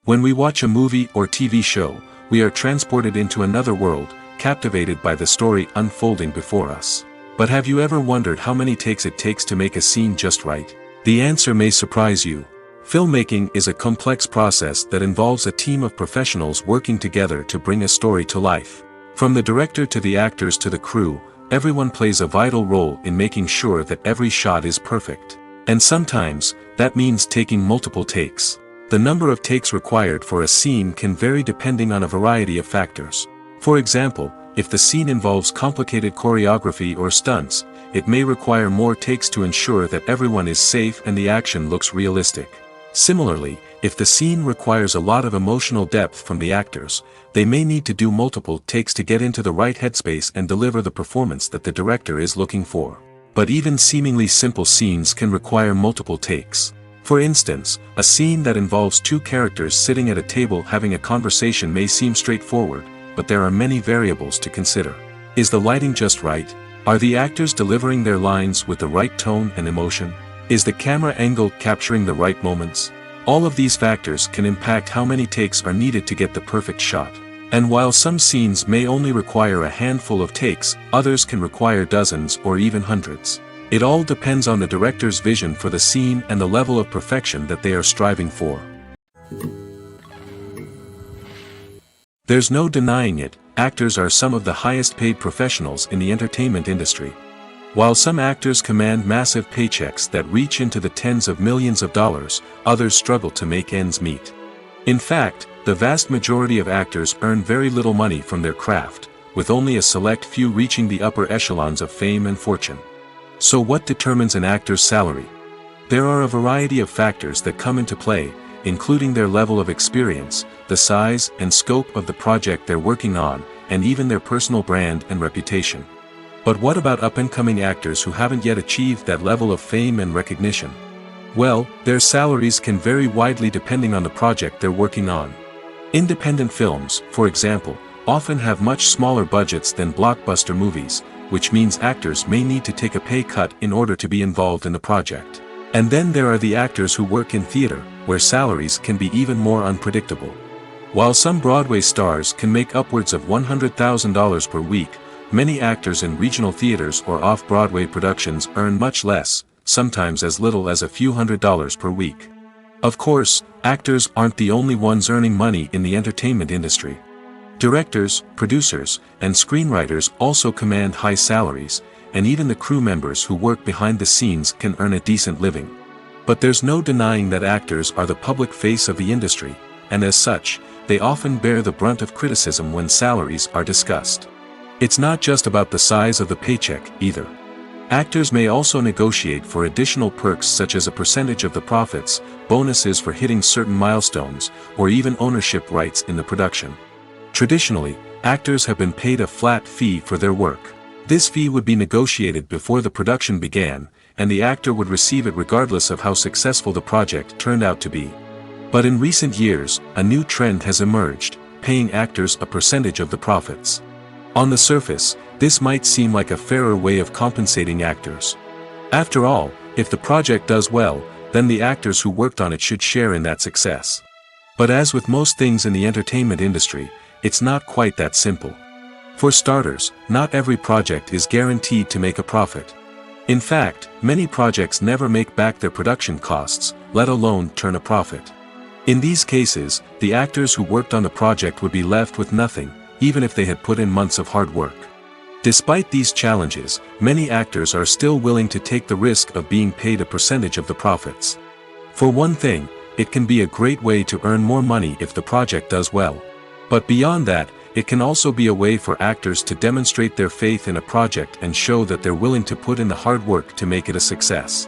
When we watch a movie or TV show, we are transported into another world, captivated by the story unfolding before us. But have you ever wondered how many takes it takes to make a scene just right? The answer may surprise you. Filmmaking is a complex process that involves a team of professionals working together to bring a story to life. From the director to the actors to the crew, everyone plays a vital role in making sure that every shot is perfect. And sometimes, that means taking multiple takes. The number of takes required for a scene can vary depending on a variety of factors. For example, if the scene involves complicated choreography or stunts, it may require more takes to ensure that everyone is safe and the action looks realistic. Similarly, if the scene requires a lot of emotional depth from the actors, they may need to do multiple takes to get into the right headspace and deliver the performance that the director is looking for. But even seemingly simple scenes can require multiple takes. For instance, a scene that involves two characters sitting at a table having a conversation may seem straightforward, but there are many variables to consider. Is the lighting just right? Are the actors delivering their lines with the right tone and emotion? Is the camera angle capturing the right moments? All of these factors can impact how many takes are needed to get the perfect shot. And while some scenes may only require a handful of takes, others can require dozens or even hundreds. It all depends on the director's vision for the scene and the level of perfection that they are striving for. There's no denying it, actors are some of the highest paid professionals in the entertainment industry. While some actors command massive paychecks that reach into the tens of millions of dollars, others struggle to make ends meet. In fact, the vast majority of actors earn very little money from their craft, with only a select few reaching the upper echelons of fame and fortune. So what determines an actor's salary? There are a variety of factors that come into play, including their level of experience, the size and scope of the project they're working on, and even their personal brand and reputation. But what about up-and-coming actors who haven't yet achieved that level of fame and recognition? Well, their salaries can vary widely depending on the project they're working on. Independent films, for example, often have much smaller budgets than blockbuster movies, which means actors may need to take a pay cut in order to be involved in the project. And then there are the actors who work in theater, where salaries can be even more unpredictable. While some Broadway stars can make upwards of $100,000 per week, many actors in regional theaters or off-Broadway productions earn much less, sometimes as little as a few $100s per week. Of course, actors aren't the only ones earning money in the entertainment industry. Directors, producers, and screenwriters also command high salaries, and even the crew members who work behind the scenes can earn a decent living. But there's no denying that actors are the public face of the industry, and as such, they often bear the brunt of criticism when salaries are discussed. It's not just about the size of the paycheck, either. Actors may also negotiate for additional perks such as a percentage of the profits, bonuses for hitting certain milestones, or even ownership rights in the production. Traditionally, actors have been paid a flat fee for their work. This fee would be negotiated before the production began, and the actor would receive it regardless of how successful the project turned out to be. But in recent years, a new trend has emerged, paying actors a percentage of the profits. On the surface, this might seem like a fairer way of compensating actors. After all, if the project does well, then the actors who worked on it should share in that success. But as with most things in the entertainment industry, it's not quite that simple. For starters, not every project is guaranteed to make a profit. In fact, many projects never make back their production costs, let alone turn a profit. In these cases, the actors who worked on the project would be left with nothing, even if they had put in months of hard work. Despite these challenges, many actors are still willing to take the risk of being paid a percentage of the profits. For one thing, it can be a great way to earn more money if the project does well. But beyond that, it can also be a way for actors to demonstrate their faith in a project and show that they're willing to put in the hard work to make it a success.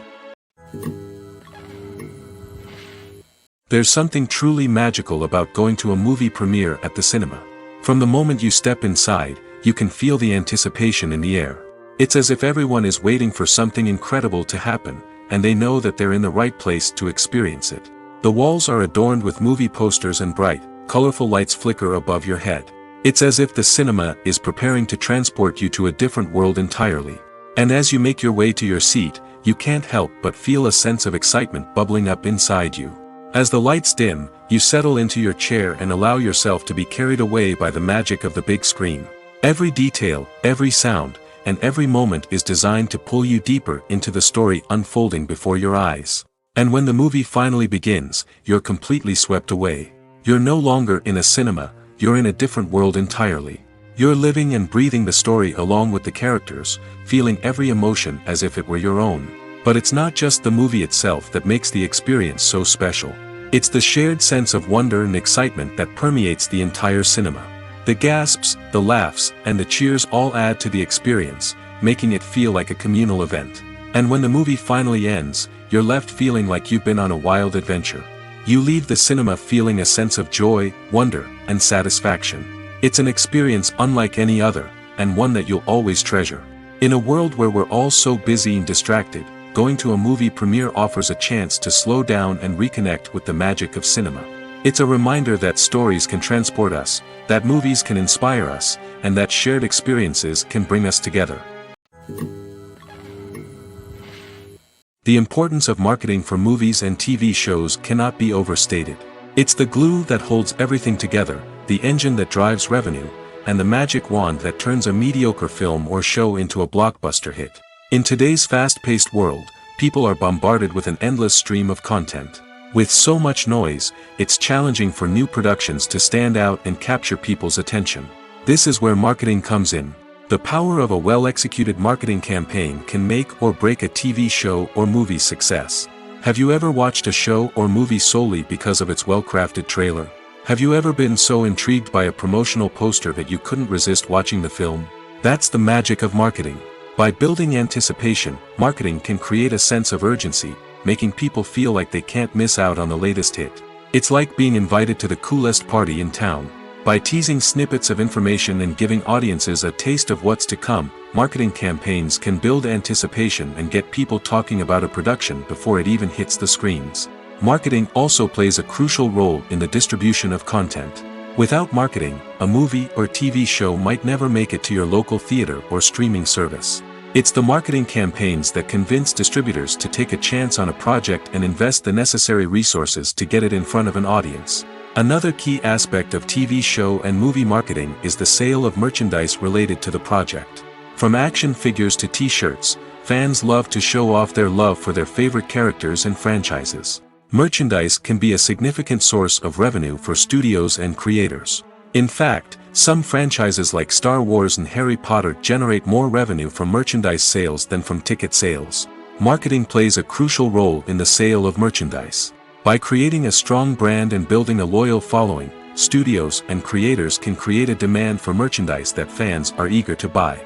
There's something truly magical about going to a movie premiere at the cinema. From the moment you step inside, you can feel the anticipation in the air. It's as if everyone is waiting for something incredible to happen, and they know that they're in the right place to experience it. The walls are adorned with movie posters and bright, colorful lights flicker above your head. It's as if the cinema is preparing to transport you to a different world entirely. And as you make your way to your seat, you can't help but feel a sense of excitement bubbling up inside you. As the lights dim, you settle into your chair and allow yourself to be carried away by the magic of the big screen. Every detail, every sound, and every moment is designed to pull you deeper into the story unfolding before your eyes. And when the movie finally begins, you're completely swept away. You're no longer in a cinema, you're in a different world entirely. You're living and breathing the story along with the characters, feeling every emotion as if it were your own. But it's not just the movie itself that makes the experience so special. It's the shared sense of wonder and excitement that permeates the entire cinema. The gasps, the laughs, and the cheers all add to the experience, making it feel like a communal event. And when the movie finally ends, you're left feeling like you've been on a wild adventure. You leave the cinema feeling a sense of joy, wonder, and satisfaction. It's an experience unlike any other, and one that you'll always treasure. In a world where we're all so busy and distracted, going to a movie premiere offers a chance to slow down and reconnect with the magic of cinema. It's a reminder that stories can transport us, that movies can inspire us, and that shared experiences can bring us together. The importance of marketing for movies and TV shows cannot be overstated. It's the glue that holds everything together, the engine that drives revenue, and the magic wand that turns a mediocre film or show into a blockbuster hit. In today's fast-paced world, people are bombarded with an endless stream of content. With so much noise, it's challenging for new productions to stand out and capture people's attention. This is where marketing comes in. The power of a well-executed marketing campaign can make or break a TV show or movie's success. Have you ever watched a show or movie solely because of its well-crafted trailer? Have you ever been so intrigued by a promotional poster that you couldn't resist watching the film? That's the magic of marketing. By building anticipation, marketing can create a sense of urgency, making people feel like they can't miss out on the latest hit. It's like being invited to the coolest party in town. By teasing snippets of information and giving audiences a taste of what's to come, marketing campaigns can build anticipation and get people talking about a production before it even hits the screens. Marketing also plays a crucial role in the distribution of content. Without marketing, a movie or TV show might never make it to your local theater or streaming service. It's the marketing campaigns that convince distributors to take a chance on a project and invest the necessary resources to get it in front of an audience. Another key aspect of TV show and movie marketing is the sale of merchandise related to the project. From action figures to t-shirts, fans love to show off their love for their favorite characters and franchises. Merchandise can be a significant source of revenue for studios and creators. In fact, some franchises like Star Wars and Harry Potter generate more revenue from merchandise sales than from ticket sales. Marketing plays a crucial role in the sale of merchandise. By creating a strong brand and building a loyal following, studios and creators can create a demand for merchandise that fans are eager to buy.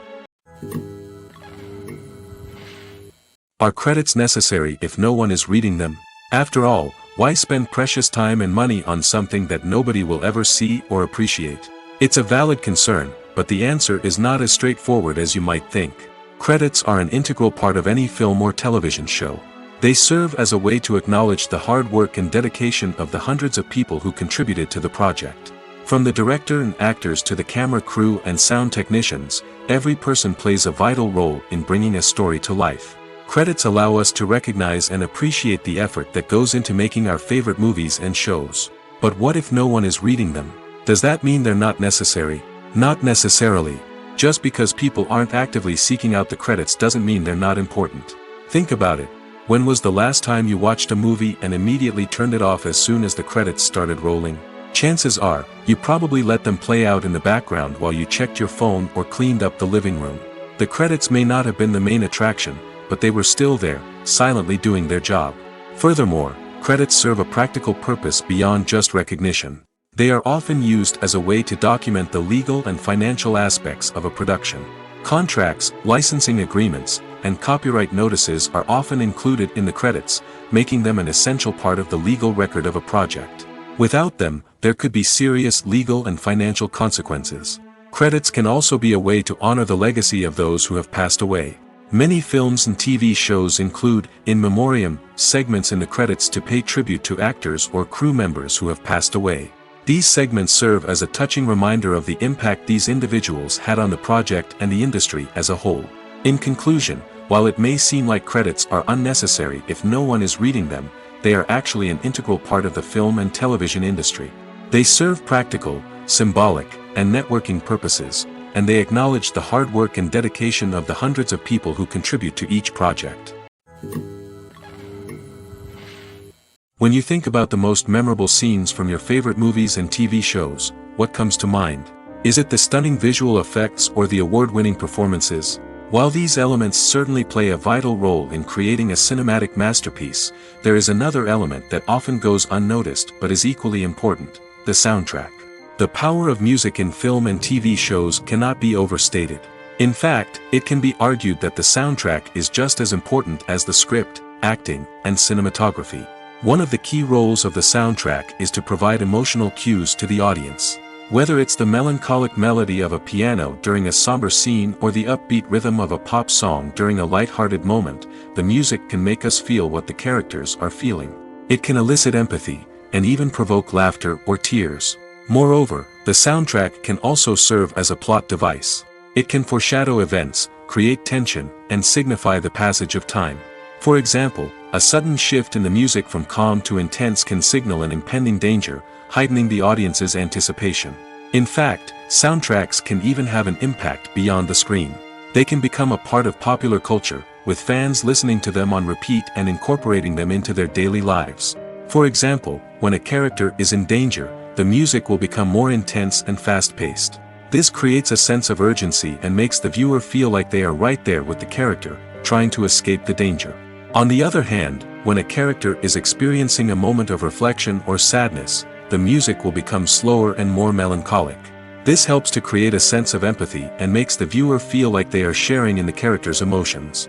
Are credits necessary if no one is reading them? After all, why spend precious time and money on something that nobody will ever see or appreciate? It's a valid concern, but the answer is not as straightforward as you might think. Credits are an integral part of any film or television show. They serve as a way to acknowledge the hard work and dedication of the hundreds of people who contributed to the project. From the director and actors to the camera crew and sound technicians, every person plays a vital role in bringing a story to life. Credits allow us to recognize and appreciate the effort that goes into making our favorite movies and shows. But what if no one is reading them? Does that mean they're not necessary? Not necessarily. Just because people aren't actively seeking out the credits doesn't mean they're not important. Think about it. When was the last time you watched a movie and immediately turned it off as soon as the credits started rolling? Chances are, you probably let them play out in the background while you checked your phone or cleaned up the living room. The credits may not have been the main attraction, but they were still there, silently doing their job. Furthermore, credits serve a practical purpose beyond just recognition. They are often used as a way to document the legal and financial aspects of a production. Contracts, licensing agreements, and copyright notices are often included in the credits, making them an essential part of the legal record of a project. Without them, there could be serious legal and financial consequences. Credits can also be a way to honor the legacy of those who have passed away. Many films and TV shows include, in memoriam, segments in the credits to pay tribute to actors or crew members who have passed away. These segments serve as a touching reminder of the impact these individuals had on the project and the industry as a whole. In conclusion, while it may seem like credits are unnecessary if no one is reading them, they are actually an integral part of the film and television industry. They serve practical, symbolic, and networking purposes, and they acknowledge the hard work and dedication of the hundreds of people who contribute to each project. When you think about the most memorable scenes from your favorite movies and TV shows, what comes to mind? Is it the stunning visual effects or the award-winning performances? While these elements certainly play a vital role in creating a cinematic masterpiece, there is another element that often goes unnoticed but is equally important: the soundtrack. The power of music in film and TV shows cannot be overstated. In fact, it can be argued that the soundtrack is just as important as the script, acting, and cinematography. One of the key roles of the soundtrack is to provide emotional cues to the audience. Whether it's the melancholic melody of a piano during a somber scene or the upbeat rhythm of a pop song during a light-hearted moment, the music can make us feel what the characters are feeling. It can elicit empathy, and even provoke laughter or tears. Moreover, the soundtrack can also serve as a plot device. It can foreshadow events, create tension, and signify the passage of time. For example, a sudden shift in the music from calm to intense can signal an impending danger, heightening the audience's anticipation. In fact, soundtracks can even have an impact beyond the screen. They can become a part of popular culture, with fans listening to them on repeat and incorporating them into their daily lives. For example, when a character is in danger, the music will become more intense and fast-paced. This creates a sense of urgency and makes the viewer feel like they are right there with the character, trying to escape the danger. On the other hand, when a character is experiencing a moment of reflection or sadness, the music will become slower and more melancholic. This helps to create a sense of empathy and makes the viewer feel like they are sharing in the character's emotions.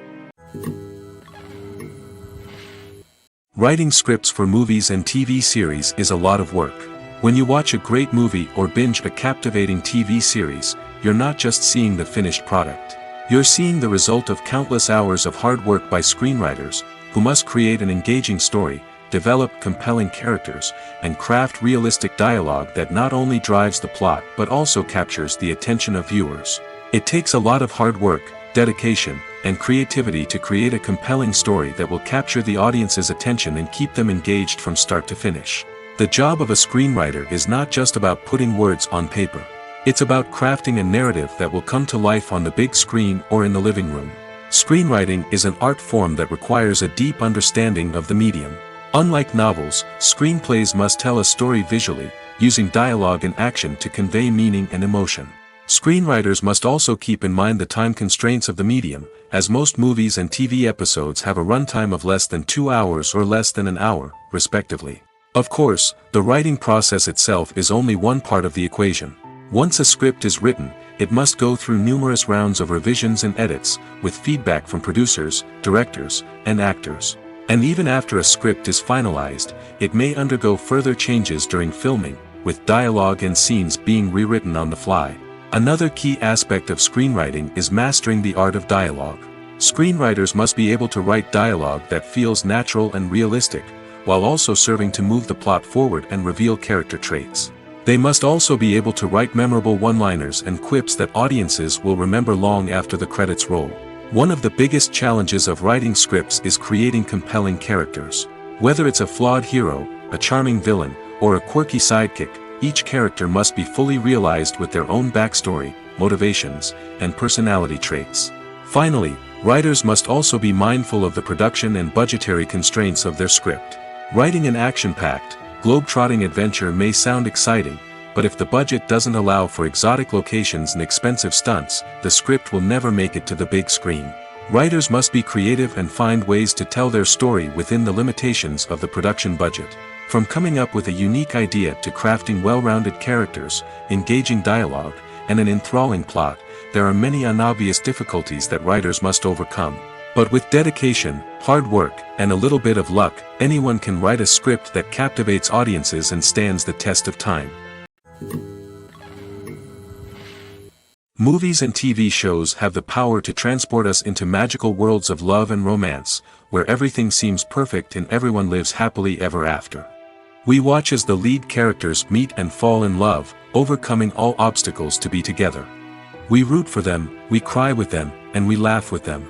Writing scripts for movies and TV series is a lot of work. When you watch a great movie or binge a captivating TV series, you're not just seeing the finished product. You're seeing the result of countless hours of hard work by screenwriters, who must create an engaging story, develop compelling characters, and craft realistic dialogue that not only drives the plot but also captures the attention of viewers. It takes a lot of hard work, dedication, and creativity to create a compelling story that will capture the audience's attention and keep them engaged from start to finish. The job of a screenwriter is not just about putting words on paper. It's about crafting a narrative that will come to life on the big screen or in the living room. Screenwriting is an art form that requires a deep understanding of the medium. Unlike novels, screenplays must tell a story visually, using dialogue and action to convey meaning and emotion. Screenwriters must also keep in mind the time constraints of the medium, as most movies and TV episodes have a runtime of less than 2 hours or less than an hour, respectively. Of course, the writing process itself is only one part of the equation. Once a script is written, it must go through numerous rounds of revisions and edits, with feedback from producers, directors, and actors. And even after a script is finalized, it may undergo further changes during filming, with dialogue and scenes being rewritten on the fly. Another key aspect of screenwriting is mastering the art of dialogue. Screenwriters must be able to write dialogue that feels natural and realistic, while also serving to move the plot forward and reveal character traits. They must also be able to write memorable one-liners and quips that audiences will remember long after the credits roll. One of the biggest challenges of writing scripts is creating compelling characters. Whether it's a flawed hero, a charming villain, or a quirky sidekick, each character must be fully realized with their own backstory, motivations, and personality traits. Finally, writers must also be mindful of the production and budgetary constraints of their script. Writing an action-packed, globe-trotting adventure may sound exciting, but if the budget doesn't allow for exotic locations and expensive stunts, the script will never make it to the big screen. Writers must be creative and find ways to tell their story within the limitations of the production budget. From coming up with a unique idea to crafting well-rounded characters, engaging dialogue, and an enthralling plot, there are many unobvious difficulties that writers must overcome. But with dedication, hard work, and a little bit of luck, anyone can write a script that captivates audiences and stands the test of time. Movies and TV shows have the power to transport us into magical worlds of love and romance, where everything seems perfect and everyone lives happily ever after. We watch as the lead characters meet and fall in love, overcoming all obstacles to be together. We root for them, we cry with them, and we laugh with them.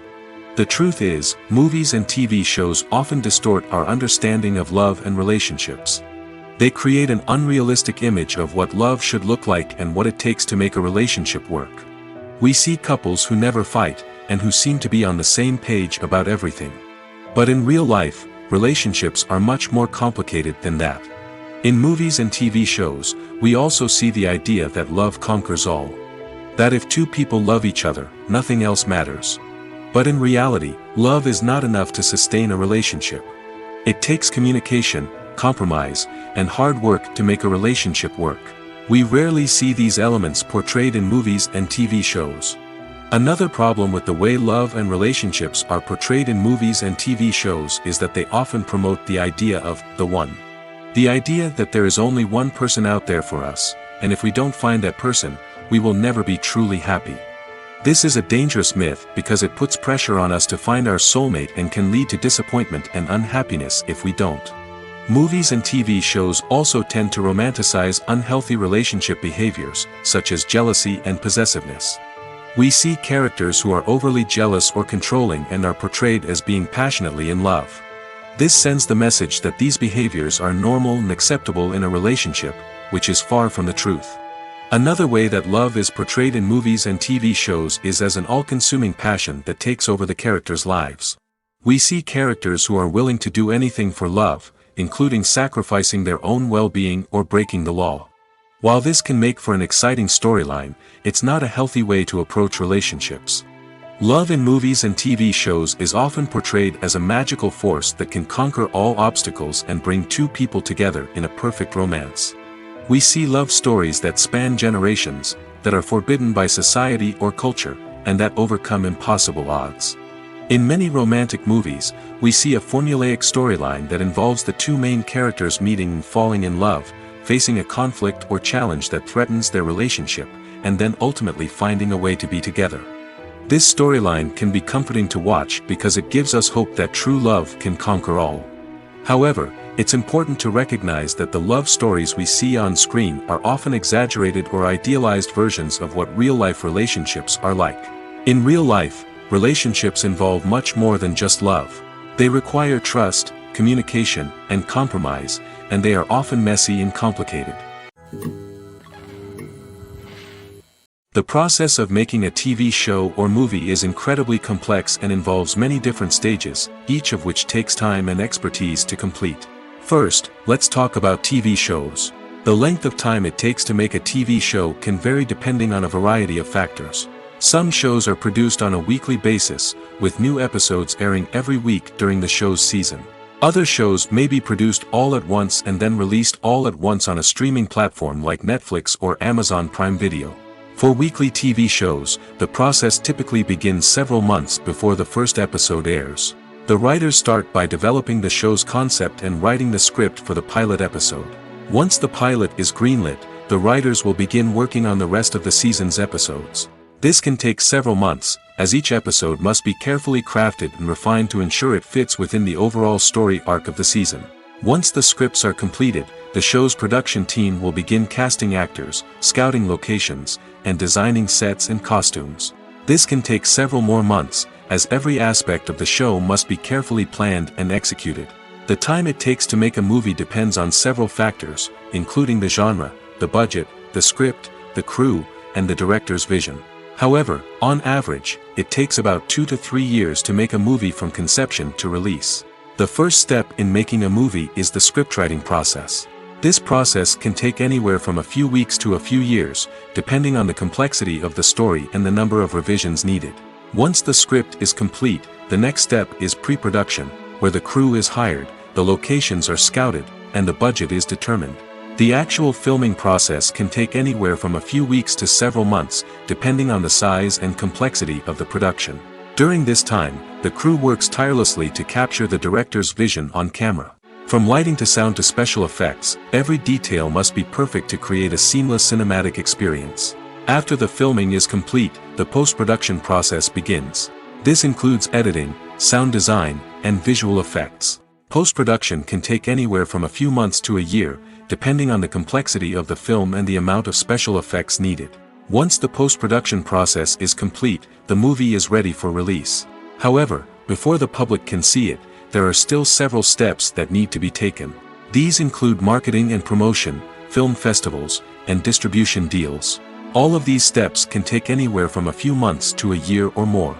The truth is, movies and TV shows often distort our understanding of love and relationships. They create an unrealistic image of what love should look like and what it takes to make a relationship work. We see couples who never fight, and who seem to be on the same page about everything. But in real life, relationships are much more complicated than that. In movies and TV shows, we also see the idea that love conquers all. That if two people love each other, nothing else matters. But in reality, love is not enough to sustain a relationship. It takes communication, compromise, and hard work to make a relationship work. We rarely see these elements portrayed in movies and TV shows. Another problem with the way love and relationships are portrayed in movies and TV shows is that they often promote the idea of the one. The idea that there is only one person out there for us, and if we don't find that person, we will never be truly happy. This is a dangerous myth because it puts pressure on us to find our soulmate and can lead to disappointment and unhappiness if we don't. Movies and TV shows also tend to romanticize unhealthy relationship behaviors, such as jealousy and possessiveness. We see characters who are overly jealous or controlling and are portrayed as being passionately in love. This sends the message that these behaviors are normal and acceptable in a relationship, which is far from the truth. Another way that love is portrayed in movies and TV shows is as an all-consuming passion that takes over the characters' lives. We see characters who are willing to do anything for love, including sacrificing their own well-being or breaking the law. While this can make for an exciting storyline, it's not a healthy way to approach relationships. Love in movies and TV shows is often portrayed as a magical force that can conquer all obstacles and bring two people together in a perfect romance. We see love stories that span generations, that are forbidden by society or culture, and that overcome impossible odds. In many romantic movies, we see a formulaic storyline that involves the two main characters meeting and falling in love, facing a conflict or challenge that threatens their relationship, and then ultimately finding a way to be together. This storyline can be comforting to watch because it gives us hope that true love can conquer all. However, it's important to recognize that the love stories we see on screen are often exaggerated or idealized versions of what real-life relationships are like. In real life, relationships involve much more than just love. They require trust, communication, and compromise, and they are often messy and complicated. The process of making a TV show or movie is incredibly complex and involves many different stages, each of which takes time and expertise to complete. First, let's talk about TV shows. The length of time it takes to make a TV show can vary depending on a variety of factors. Some shows are produced on a weekly basis, with new episodes airing every week during the show's season. Other shows may be produced all at once and then released all at once on a streaming platform like Netflix or Amazon Prime Video. For weekly TV shows, the process typically begins several months before the first episode airs. The writers start by developing the show's concept and writing the script for the pilot episode. Once the pilot is greenlit, the writers will begin working on the rest of the season's episodes. This can take several months, as each episode must be carefully crafted and refined to ensure it fits within the overall story arc of the season. Once the scripts are completed, the show's production team will begin casting actors, scouting locations, and designing sets and costumes. This can take several more months, as every aspect of the show must be carefully planned and executed. The time it takes to make a movie depends on several factors, including the genre, the budget, the script, the crew, and the director's vision. However, on average, it takes about 2 to 3 years to make a movie from conception to release. The first step in making a movie is the scriptwriting process. This process can take anywhere from a few weeks to a few years, depending on the complexity of the story and the number of revisions needed. Once the script is complete, the next step is pre-production, where the crew is hired, the locations are scouted, and the budget is determined. The actual filming process can take anywhere from a few weeks to several months, depending on the size and complexity of the production. During this time, the crew works tirelessly to capture the director's vision on camera. From lighting to sound to special effects, every detail must be perfect to create a seamless cinematic experience. After the filming is complete, the post-production process begins. This includes editing, sound design, and visual effects. Post-production can take anywhere from a few months to a year, depending on the complexity of the film and the amount of special effects needed. Once the post-production process is complete, the movie is ready for release. However, before the public can see it, there are still several steps that need to be taken. These include marketing and promotion, film festivals, and distribution deals. All of these steps can take anywhere from a few months to a year or more.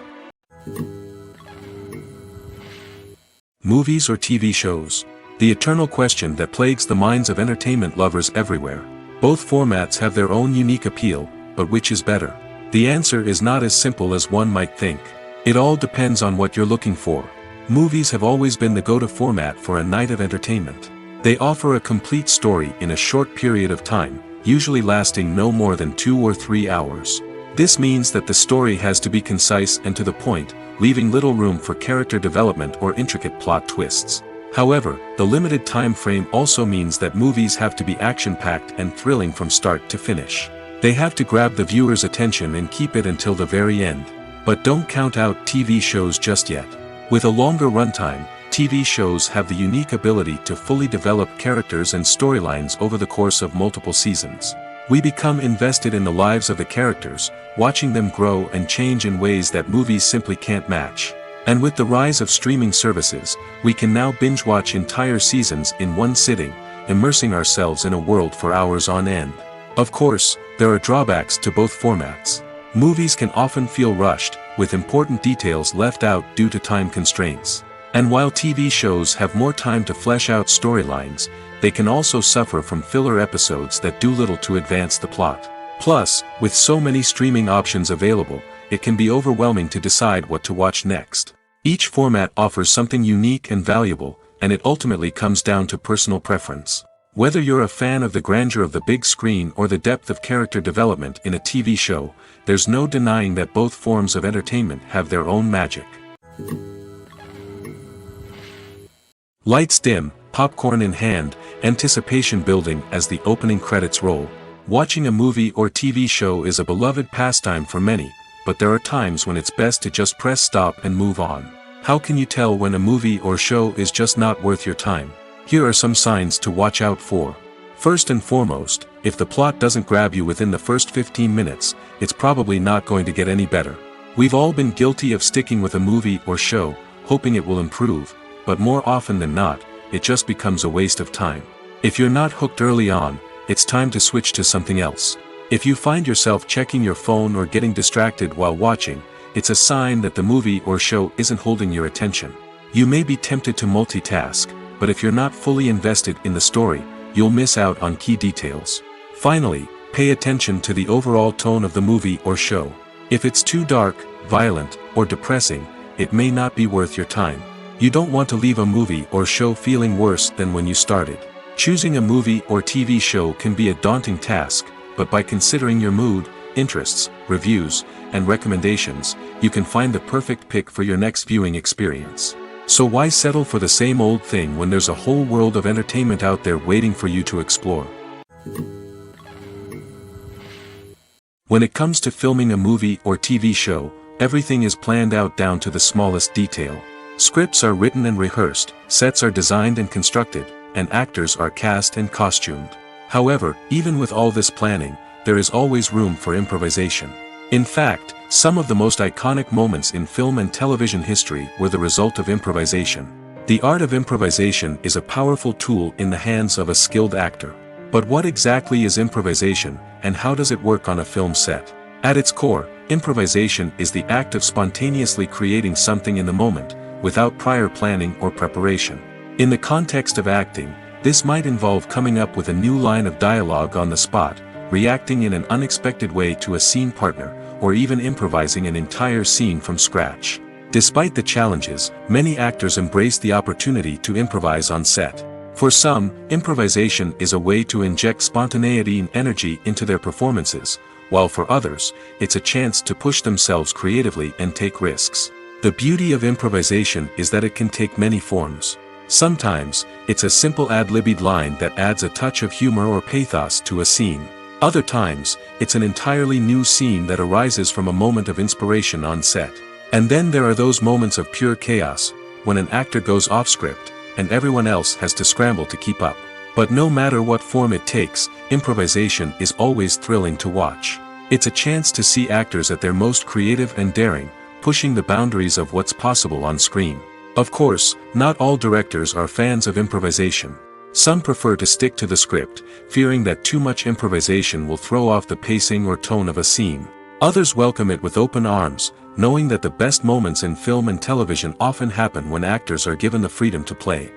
Movies or TV shows? The eternal question that plagues the minds of entertainment lovers everywhere. Both formats have their own unique appeal, but which is better? The answer is not as simple as one might think. It all depends on what you're looking for. Movies have always been the go-to format for a night of entertainment. They offer a complete story in a short period of time, usually lasting no more than 2 or 3 hours. This means that the story has to be concise and to the point, leaving little room for character development or intricate plot twists. However, the limited time frame also means that movies have to be action-packed and thrilling from start to finish. They have to grab the viewer's attention and keep it until the very end. But don't count out TV shows just yet. With a longer runtime, TV shows have the unique ability to fully develop characters and storylines over the course of multiple seasons. We become invested in the lives of the characters, watching them grow and change in ways that movies simply can't match. And with the rise of streaming services, we can now binge-watch entire seasons in one sitting, immersing ourselves in a world for hours on end. Of course, there are drawbacks to both formats. Movies can often feel rushed, with important details left out due to time constraints. And while TV shows have more time to flesh out storylines, they can also suffer from filler episodes that do little to advance the plot. Plus, with so many streaming options available, it can be overwhelming to decide what to watch next. Each format offers something unique and valuable, and it ultimately comes down to personal preference. Whether you're a fan of the grandeur of the big screen or the depth of character development in a TV show, there's no denying that both forms of entertainment have their own magic. Lights dim, popcorn in hand, anticipation building as the opening credits roll. Watching a movie or TV show is a beloved pastime for many, but there are times when it's best to just press stop and move on. How can you tell when a movie or show is just not worth your time? Here are some signs to watch out for. First and foremost, if the plot doesn't grab you within the first 15 minutes, it's probably not going to get any better. We've all been guilty of sticking with a movie or show, hoping it will improve, but more often than not, it just becomes a waste of time. If you're not hooked early on, it's time to switch to something else. If you find yourself checking your phone or getting distracted while watching, it's a sign that the movie or show isn't holding your attention. You may be tempted to multitask, but if you're not fully invested in the story, you'll miss out on key details. Finally, pay attention to the overall tone of the movie or show. If it's too dark, violent, or depressing, it may not be worth your time. You don't want to leave a movie or show feeling worse than when you started. Choosing a movie or TV show can be a daunting task, but by considering your mood, interests, reviews, and recommendations, you can find the perfect pick for your next viewing experience. So why settle for the same old thing when there's a whole world of entertainment out there waiting for you to explore? When it comes to filming a movie or TV show, everything is planned out down to the smallest detail. Scripts are written and rehearsed, sets are designed and constructed, and actors are cast and costumed. However, even with all this planning, there is always room for improvisation. In fact, some of the most iconic moments in film and television history were the result of improvisation. The art of improvisation is a powerful tool in the hands of a skilled actor. But what exactly is improvisation, and how does it work on a film set? At its core, improvisation is the act of spontaneously creating something in the moment, without prior planning or preparation. In the context of acting, this might involve coming up with a new line of dialogue on the spot, reacting in an unexpected way to a scene partner, or even improvising an entire scene from scratch. Despite the challenges, many actors embrace the opportunity to improvise on set. For some, improvisation is a way to inject spontaneity and energy into their performances, while for others, it's a chance to push themselves creatively and take risks. The beauty of improvisation is that it can take many forms. Sometimes, it's a simple ad-libbed line that adds a touch of humor or pathos to a scene. Other times, it's an entirely new scene that arises from a moment of inspiration on set. And then there are those moments of pure chaos, when an actor goes off script, and everyone else has to scramble to keep up. But no matter what form it takes, improvisation is always thrilling to watch. It's a chance to see actors at their most creative and daring, pushing the boundaries of what's possible on screen. Of course, not all directors are fans of improvisation. Some prefer to stick to the script, fearing that too much improvisation will throw off the pacing or tone of a scene. Others welcome it with open arms, knowing that the best moments in film and television often happen when actors are given the freedom to play.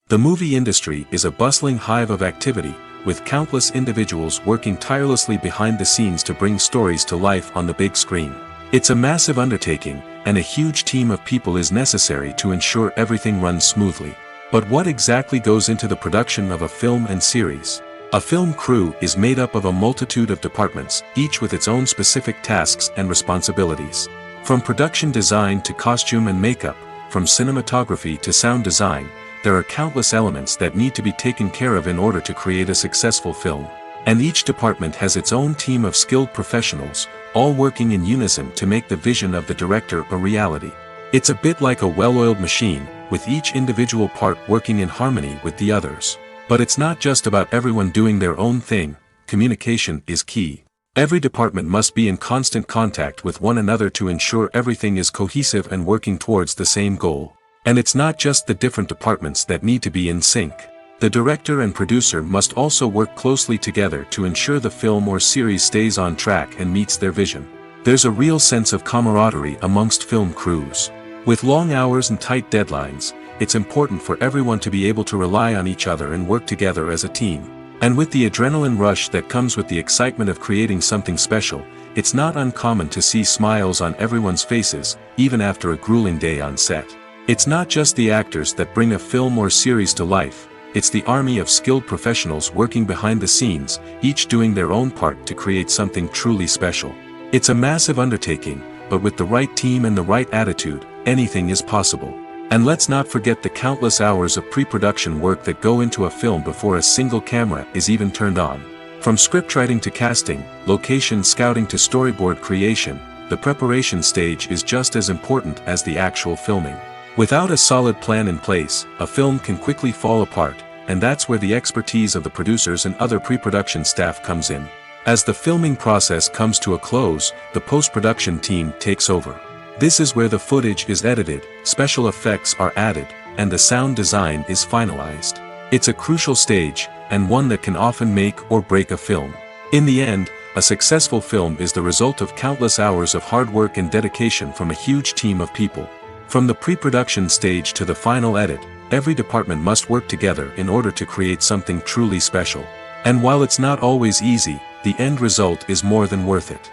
The movie industry is a bustling hive of activity, with countless individuals working tirelessly behind the scenes to bring stories to life on the big screen. It's a massive undertaking, and a huge team of people is necessary to ensure everything runs smoothly. But what exactly goes into the production of a film and series? A film crew is made up of a multitude of departments, each with its own specific tasks and responsibilities. From production design to costume and makeup, from cinematography to sound design, there are countless elements that need to be taken care of in order to create a successful film. And each department has its own team of skilled professionals, all working in unison to make the vision of the director a reality. It's a bit like a well-oiled machine, with each individual part working in harmony with the others. But it's not just about everyone doing their own thing. Communication is key. Every department must be in constant contact with one another to ensure everything is cohesive and working towards the same goal. And it's not just the different departments that need to be in sync. The director and producer must also work closely together to ensure the film or series stays on track and meets their vision. There's a real sense of camaraderie amongst film crews. With long hours and tight deadlines, it's important for everyone to be able to rely on each other and work together as a team. And with the adrenaline rush that comes with the excitement of creating something special, it's not uncommon to see smiles on everyone's faces, even after a grueling day on set. It's not just the actors that bring a film or series to life, it's the army of skilled professionals working behind the scenes, each doing their own part to create something truly special. It's a massive undertaking, but with the right team and the right attitude, anything is possible. And let's not forget the countless hours of pre-production work that go into a film before a single camera is even turned on. From scriptwriting to casting, location scouting to storyboard creation, the preparation stage is just as important as the actual filming. Without a solid plan in place, a film can quickly fall apart, and that's where the expertise of the producers and other pre-production staff comes in. As the filming process comes to a close, the post-production team takes over. This is where the footage is edited, special effects are added, and the sound design is finalized. It's a crucial stage, and one that can often make or break a film. In the end, a successful film is the result of countless hours of hard work and dedication from a huge team of people. From the pre-production stage to the final edit, every department must work together in order to create something truly special. And while it's not always easy, the end result is more than worth it.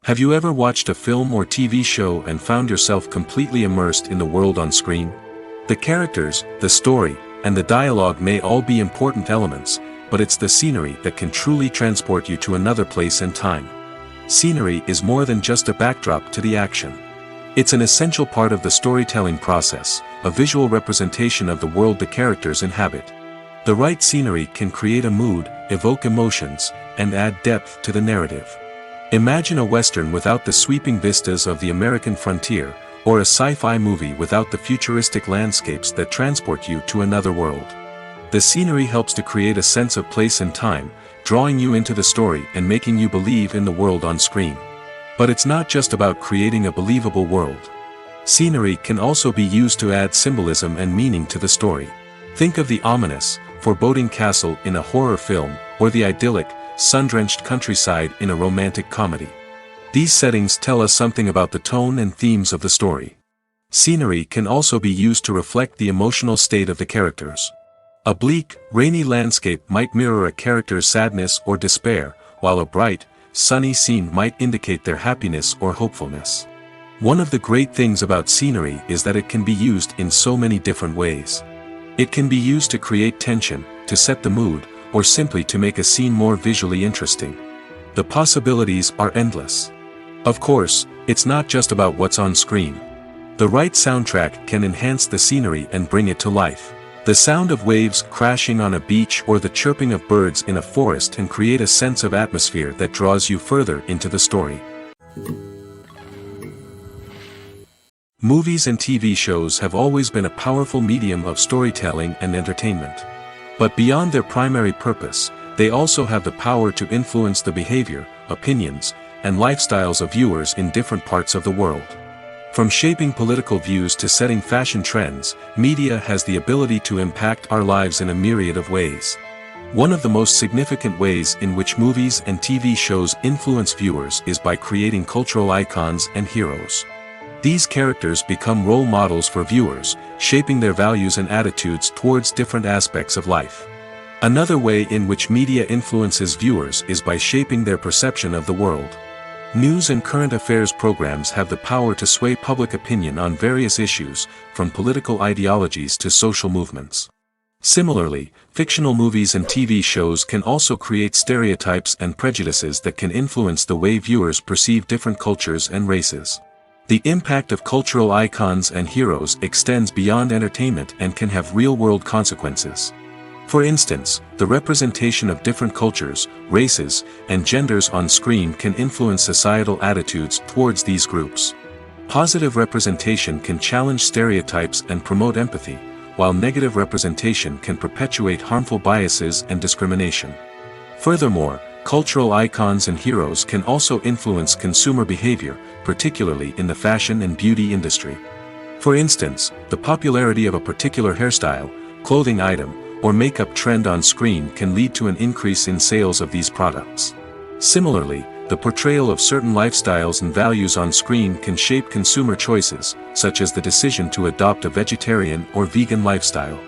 Have you ever watched a film or TV show and found yourself completely immersed in the world on screen? The characters, the story, and the dialogue may all be important elements, but it's the scenery that can truly transport you to another place and time. Scenery is more than just a backdrop to the action. It's an essential part of the storytelling process, a visual representation of the world the characters inhabit. The right scenery can create a mood, evoke emotions, and add depth to the narrative. Imagine a western without the sweeping vistas of the American frontier, or a sci-fi movie without the futuristic landscapes that transport you to another world. The scenery helps to create a sense of place and time, drawing you into the story and making you believe in the world on screen. But it's not just about creating a believable world. Scenery can also be used to add symbolism and meaning to the story. Think of the ominous, foreboding castle in a horror film, or the idyllic, sun-drenched countryside in a romantic comedy. These settings tell us something about the tone and themes of the story. Scenery can also be used to reflect the emotional state of the characters. A bleak, rainy landscape might mirror a character's sadness or despair, while a bright, sunny scene might indicate their happiness or hopefulness. One of the great things about scenery is that it can be used in so many different ways. It can be used to create tension, to set the mood, or simply to make a scene more visually interesting. The possibilities are endless. Of course, it's not just about what's on screen. The right soundtrack can enhance the scenery and bring it to life. The sound of waves crashing on a beach or the chirping of birds in a forest can create a sense of atmosphere that draws you further into the story. Movies and TV shows have always been a powerful medium of storytelling and entertainment. But beyond their primary purpose, they also have the power to influence the behavior, opinions, and lifestyles of viewers in different parts of the world. From shaping political views to setting fashion trends, media has the ability to impact our lives in a myriad of ways. One of the most significant ways in which movies and TV shows influence viewers is by creating cultural icons and heroes. These characters become role models for viewers, shaping their values and attitudes towards different aspects of life. Another way in which media influences viewers is by shaping their perception of the world. News and current affairs programs have the power to sway public opinion on various issues, from political ideologies to social movements. Similarly, fictional movies and TV shows can also create stereotypes and prejudices that can influence the way viewers perceive different cultures and races. The impact of cultural icons and heroes extends beyond entertainment and can have real-world consequences. For instance, the representation of different cultures, races, and genders on screen can influence societal attitudes towards these groups. Positive representation can challenge stereotypes and promote empathy, while negative representation can perpetuate harmful biases and discrimination. Furthermore, cultural icons and heroes can also influence consumer behavior, particularly in the fashion and beauty industry. For instance, the popularity of a particular hairstyle, clothing item, or makeup trend on screen can lead to an increase in sales of these products. Similarly, the portrayal of certain lifestyles and values on screen can shape consumer choices, such as the decision to adopt a vegetarian or vegan lifestyle.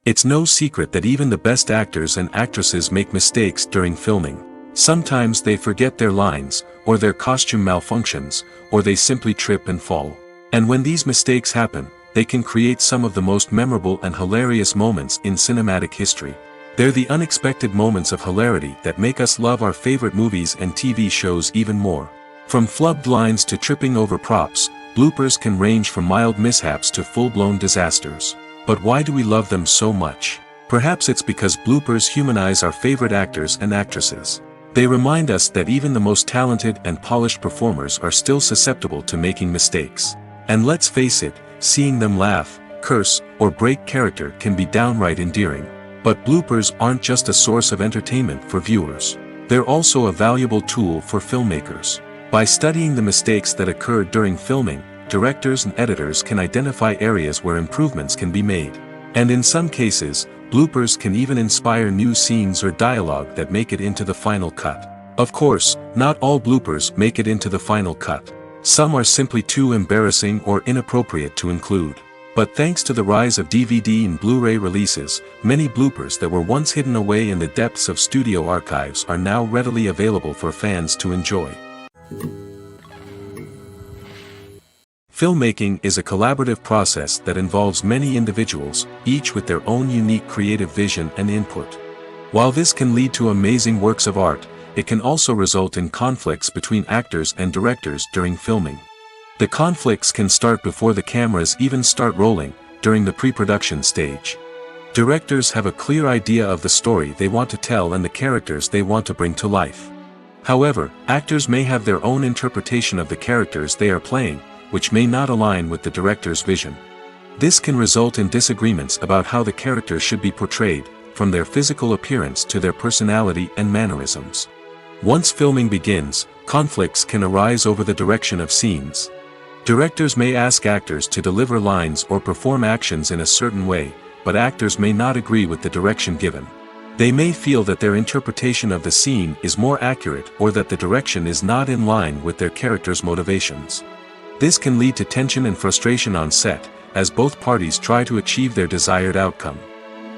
It's no secret that even the best actors and actresses make mistakes during filming. Sometimes they forget their lines, or their costume malfunctions, or they simply trip and fall. And when these mistakes happen, they can create some of the most memorable and hilarious moments in cinematic history. They're the unexpected moments of hilarity that make us love our favorite movies and TV shows even more. From flubbed lines to tripping over props, bloopers can range from mild mishaps to full-blown disasters. But why do we love them so much? Perhaps it's because bloopers humanize our favorite actors and actresses. They remind us that even the most talented and polished performers are still susceptible to making mistakes. And let's face it, seeing them laugh, curse, or break character can be downright endearing. But bloopers aren't just a source of entertainment for viewers. They're also a valuable tool for filmmakers. By studying the mistakes that occurred during filming, directors and editors can identify areas where improvements can be made. And in some cases, bloopers can even inspire new scenes or dialogue that make it into the final cut. Of course, not all bloopers make it into the final cut. Some are simply too embarrassing or inappropriate to include. But thanks to the rise of DVD and Blu-ray releases, many bloopers that were once hidden away in the depths of studio archives are now readily available for fans to enjoy. Filmmaking is a collaborative process that involves many individuals, each with their own unique creative vision and input. While this can lead to amazing works of art, it can also result in conflicts between actors and directors during filming. The conflicts can start before the cameras even start rolling, during the pre-production stage. Directors have a clear idea of the story they want to tell and the characters they want to bring to life. However, actors may have their own interpretation of the characters they are playing, which may not align with the director's vision. This can result in disagreements about how the character should be portrayed, from their physical appearance to their personality and mannerisms. Once filming begins, conflicts can arise over the direction of scenes. Directors may ask actors to deliver lines or perform actions in a certain way, but actors may not agree with the direction given. They may feel that their interpretation of the scene is more accurate or that the direction is not in line with their character's motivations. This can lead to tension and frustration on set, as both parties try to achieve their desired outcome.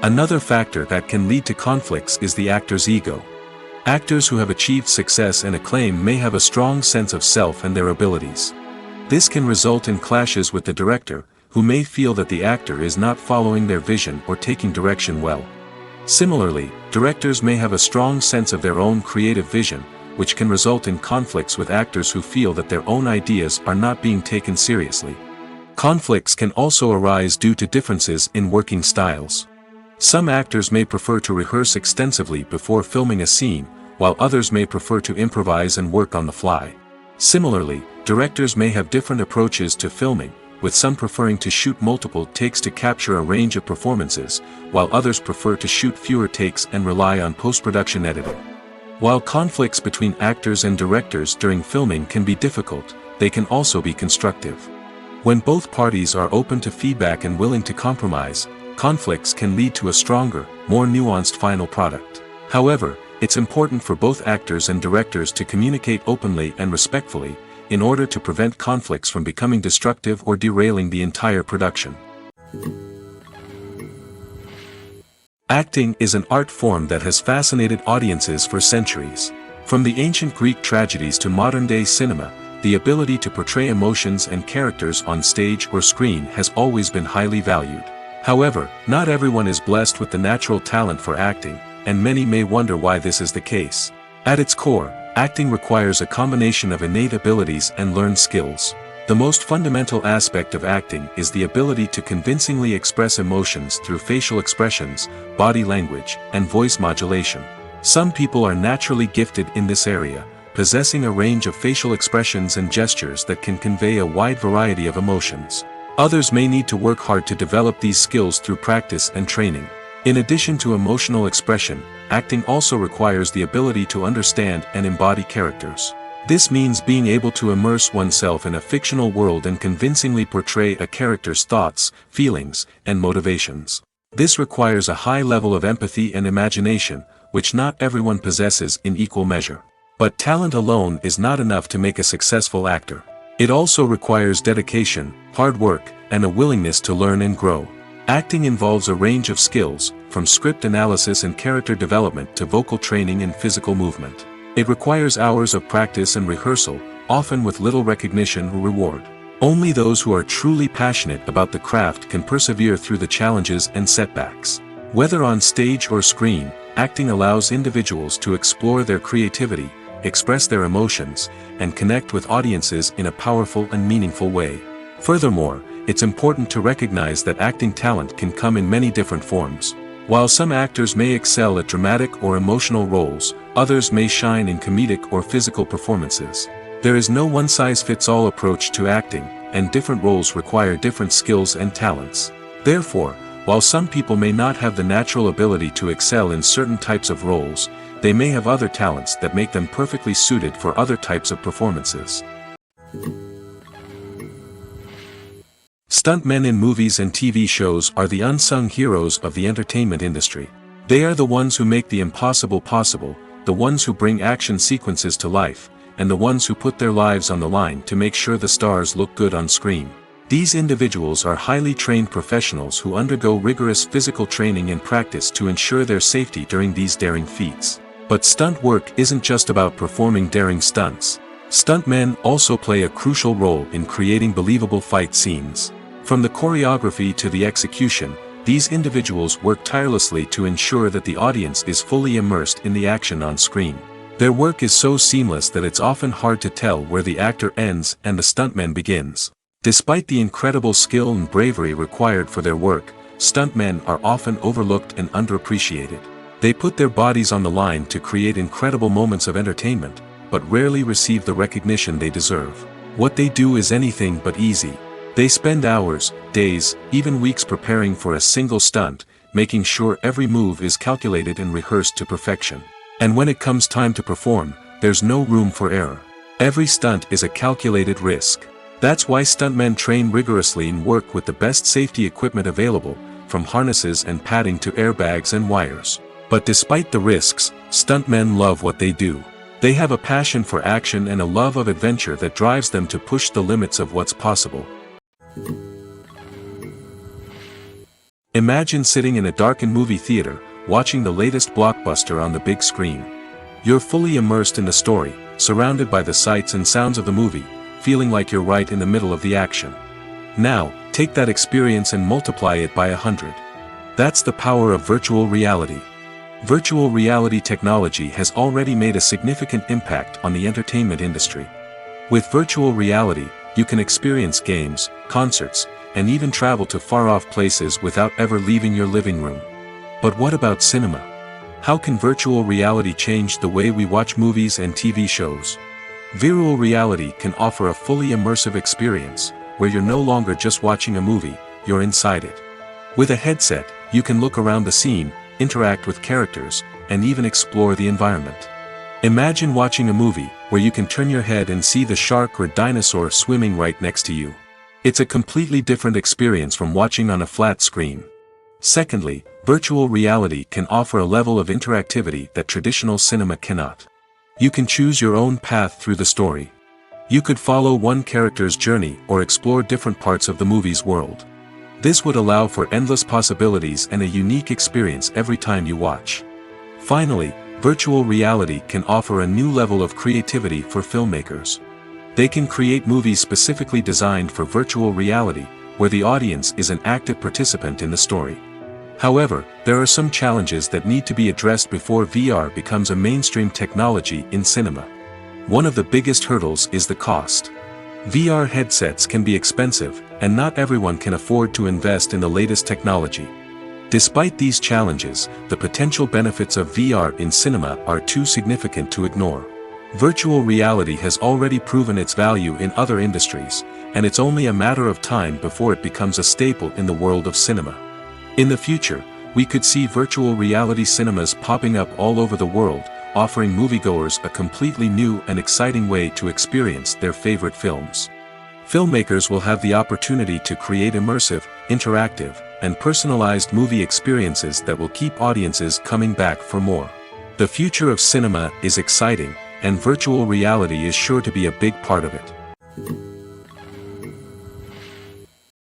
Another factor that can lead to conflicts is the actor's ego. Actors who have achieved success and acclaim may have a strong sense of self and their abilities. This can result in clashes with the director, who may feel that the actor is not following their vision or taking direction well. Similarly, directors may have a strong sense of their own creative vision, which can result in conflicts with actors who feel that their own ideas are not being taken seriously. Conflicts can also arise due to differences in working styles. Some actors may prefer to rehearse extensively before filming a scene, while others may prefer to improvise and work on the fly. Similarly, directors may have different approaches to filming, with some preferring to shoot multiple takes to capture a range of performances, while others prefer to shoot fewer takes and rely on post-production editing. While conflicts between actors and directors during filming can be difficult, they can also be constructive. When both parties are open to feedback and willing to compromise, conflicts can lead to a stronger, more nuanced final product. However, it's important for both actors and directors to communicate openly and respectfully, in order to prevent conflicts from becoming destructive or derailing the entire production. Acting is an art form that has fascinated audiences for centuries. From the ancient Greek tragedies to modern-day cinema, the ability to portray emotions and characters on stage or screen has always been highly valued. However, not everyone is blessed with the natural talent for acting, and many may wonder why this is the case. At its core, acting requires a combination of innate abilities and learned skills. The most fundamental aspect of acting is the ability to convincingly express emotions through facial expressions, body language, and voice modulation. Some people are naturally gifted in this area, possessing a range of facial expressions and gestures that can convey a wide variety of emotions. Others may need to work hard to develop these skills through practice and training. In addition to emotional expression, acting also requires the ability to understand and embody characters. This means being able to immerse oneself in a fictional world and convincingly portray a character's thoughts, feelings, and motivations. This requires a high level of empathy and imagination, which not everyone possesses in equal measure. But talent alone is not enough to make a successful actor. It also requires dedication, hard work, and a willingness to learn and grow. Acting involves a range of skills, from script analysis and character development to vocal training and physical movement. It requires hours of practice and rehearsal, often with little recognition or reward. Only those who are truly passionate about the craft can persevere through the challenges and setbacks. Whether on stage or screen, acting allows individuals to explore their creativity, express their emotions, and connect with audiences in a powerful and meaningful way. Furthermore, it's important to recognize that acting talent can come in many different forms. While some actors may excel at dramatic or emotional roles, others may shine in comedic or physical performances. There is no one-size-fits-all approach to acting, and different roles require different skills and talents. Therefore, while some people may not have the natural ability to excel in certain types of roles, they may have other talents that make them perfectly suited for other types of performances. Stuntmen in movies and TV shows are the unsung heroes of the entertainment industry. They are the ones who make the impossible possible, the ones who bring action sequences to life, and the ones who put their lives on the line to make sure the stars look good on screen. These individuals are highly trained professionals who undergo rigorous physical training and practice to ensure their safety during these daring feats. But stunt work isn't just about performing daring stunts. Stuntmen also play a crucial role in creating believable fight scenes. From the choreography to the execution, these individuals work tirelessly to ensure that the audience is fully immersed in the action on screen. Their work is so seamless that it's often hard to tell where the actor ends and the stuntman begins. Despite the incredible skill and bravery required for their work, stuntmen are often overlooked and underappreciated. They put their bodies on the line to create incredible moments of entertainment, but rarely receive the recognition they deserve. What they do is anything but easy. They spend hours, days, even weeks preparing for a single stunt, making sure every move is calculated and rehearsed to perfection. And when it comes time to perform, there's no room for error. Every stunt is a calculated risk. That's why stuntmen train rigorously and work with the best safety equipment available, from harnesses and padding to airbags and wires. But despite the risks, stuntmen love what they do. They have a passion for action and a love of adventure that drives them to push the limits of what's possible. Imagine sitting in a darkened movie theater, watching the latest blockbuster on the big screen. You're fully immersed in the story, surrounded by the sights and sounds of the movie, feeling like you're right in the middle of the action. Now, take that experience and multiply it by 100. That's the power of virtual reality. Virtual reality technology has already made a significant impact on the entertainment industry. With virtual reality, you can experience games, concerts, and even travel to far-off places without ever leaving your living room. But what about cinema? How can virtual reality change the way we watch movies and TV shows? Virtual reality can offer a fully immersive experience, where you're no longer just watching a movie, you're inside it. With a headset, you can look around the scene, interact with characters, and even explore the environment. Imagine watching a movie where you can turn your head and see the shark or dinosaur swimming right next to you. It's a completely different experience from watching on a flat screen. Secondly, virtual reality can offer a level of interactivity that traditional cinema cannot. You can choose your own path through the story. You could follow one character's journey or explore different parts of the movie's world. This would allow for endless possibilities and a unique experience every time you watch. Finally, virtual reality can offer a new level of creativity for filmmakers. They can create movies specifically designed for virtual reality, where the audience is an active participant in the story. However, there are some challenges that need to be addressed before VR becomes a mainstream technology in cinema. One of the biggest hurdles is the cost. VR headsets can be expensive, and not everyone can afford to invest in the latest technology. Despite these challenges, the potential benefits of VR in cinema are too significant to ignore. Virtual reality has already proven its value in other industries, and it's only a matter of time before it becomes a staple in the world of cinema. In the future, we could see virtual reality cinemas popping up all over the world, offering moviegoers a completely new and exciting way to experience their favorite films. Filmmakers will have the opportunity to create immersive, interactive, and personalized movie experiences that will keep audiences coming back for more. The future of cinema is exciting, and virtual reality is sure to be a big part of it.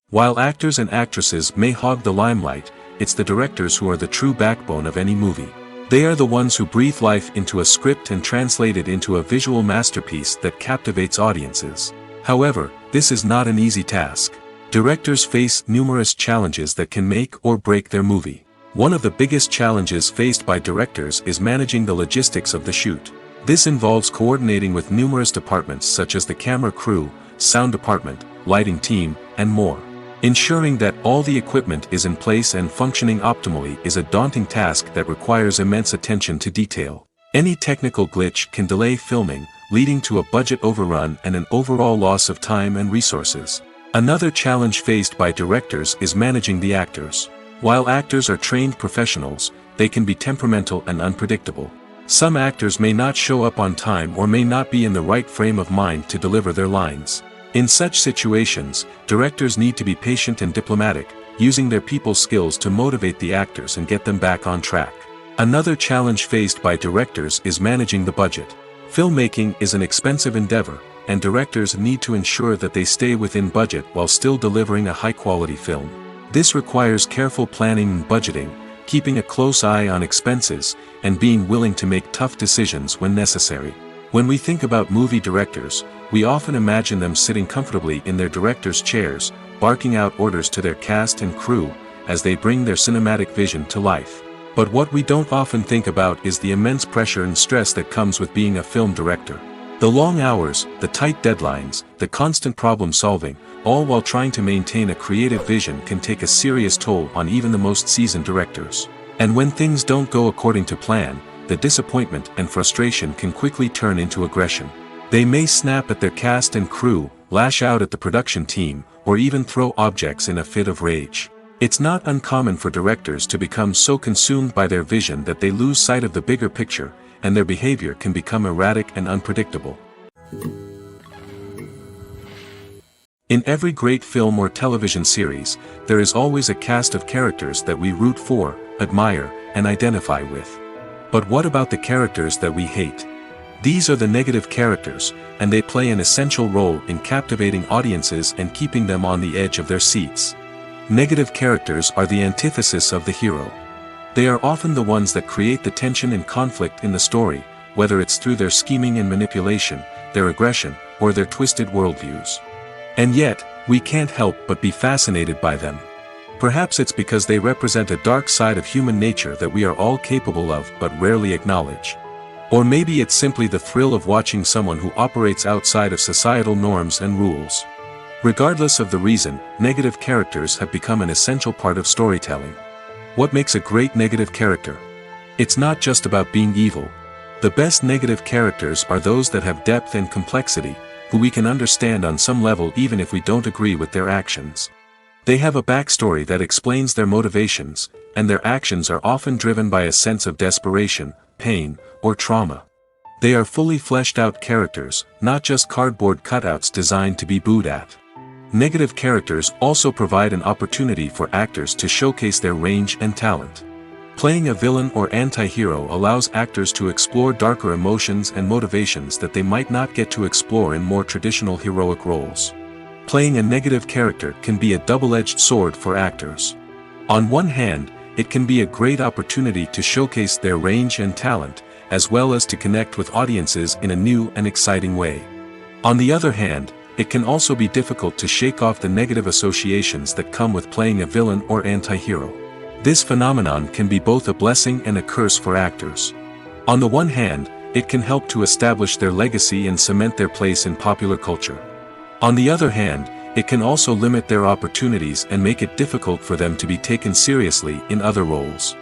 While actors and actresses may hog the limelight, it's the directors who are the true backbone of any movie. They are the ones who breathe life into a script and translate it into a visual masterpiece that captivates audiences. However, this is not an easy task. Directors face numerous challenges that can make or break their movie. One of the biggest challenges faced by directors is managing the logistics of the shoot. This involves coordinating with numerous departments such as the camera crew, sound department, lighting team, and more. Ensuring that all the equipment is in place and functioning optimally is a daunting task that requires immense attention to detail. Any technical glitch can delay filming, leading to a budget overrun and an overall loss of time and resources. Another challenge faced by directors is managing the actors. While actors are trained professionals, they can be temperamental and unpredictable. Some actors may not show up on time or may not be in the right frame of mind to deliver their lines. In such situations, directors need to be patient and diplomatic, using their people skills to motivate the actors and get them back on track. Another challenge faced by directors is managing the budget. Filmmaking is an expensive endeavor, and directors need to ensure that they stay within budget while still delivering a high-quality film. This requires careful planning and budgeting, keeping a close eye on expenses, and being willing to make tough decisions when necessary. When we think about movie directors, we often imagine them sitting comfortably in their director's chairs, barking out orders to their cast and crew, as they bring their cinematic vision to life. But what we don't often think about is the immense pressure and stress that comes with being a film director. The long hours, the tight deadlines, the constant problem solving, all while trying to maintain a creative vision can take a serious toll on even the most seasoned directors. And when things don't go according to plan, the disappointment and frustration can quickly turn into aggression. They may snap at their cast and crew, lash out at the production team, or even throw objects in a fit of rage. It's not uncommon for directors to become so consumed by their vision that they lose sight of the bigger picture, and their behavior can become erratic and unpredictable. In every great film or television series, there is always a cast of characters that we root for, admire, and identify with. But what about the characters that we hate? These are the negative characters, and they play an essential role in captivating audiences and keeping them on the edge of their seats. Negative characters are the antithesis of the hero. They are often the ones that create the tension and conflict in the story, whether it's through their scheming and manipulation, their aggression, or their twisted worldviews. And yet, we can't help but be fascinated by them. Perhaps it's because they represent a dark side of human nature that we are all capable of but rarely acknowledge. Or maybe it's simply the thrill of watching someone who operates outside of societal norms and rules. Regardless of the reason, negative characters have become an essential part of storytelling. What makes a great negative character? It's not just about being evil. The best negative characters are those that have depth and complexity, who we can understand on some level even if we don't agree with their actions. They have a backstory that explains their motivations, and their actions are often driven by a sense of desperation, pain, or trauma. They are fully fleshed out characters, not just cardboard cutouts designed to be booed at. Negative characters also provide an opportunity for actors to showcase their range and talent. Playing a villain or anti-hero allows actors to explore darker emotions and motivations that they might not get to explore in more traditional heroic roles. Playing a negative character can be a double-edged sword for actors. On one hand, it can be a great opportunity to showcase their range and talent, as well as to connect with audiences in a new and exciting way. On the other hand, it can also be difficult to shake off the negative associations that come with playing a villain or anti-hero. This phenomenon can be both a blessing and a curse for actors. On the one hand, it can help to establish their legacy and cement their place in popular culture. On the other hand, it can also limit their opportunities and make it difficult for them to be taken seriously in other roles.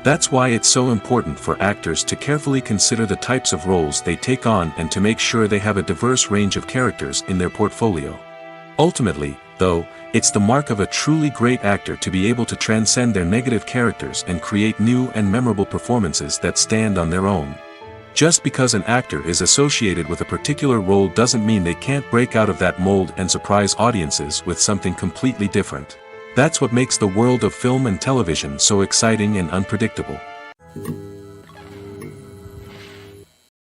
That's why it's so important for actors to carefully consider the types of roles they take on and to make sure they have a diverse range of characters in their portfolio. Ultimately, though, it's the mark of a truly great actor to be able to transcend their negative characters and create new and memorable performances that stand on their own. Just because an actor is associated with a particular role doesn't mean they can't break out of that mold and surprise audiences with something completely different. That's what makes the world of film and television so exciting and unpredictable.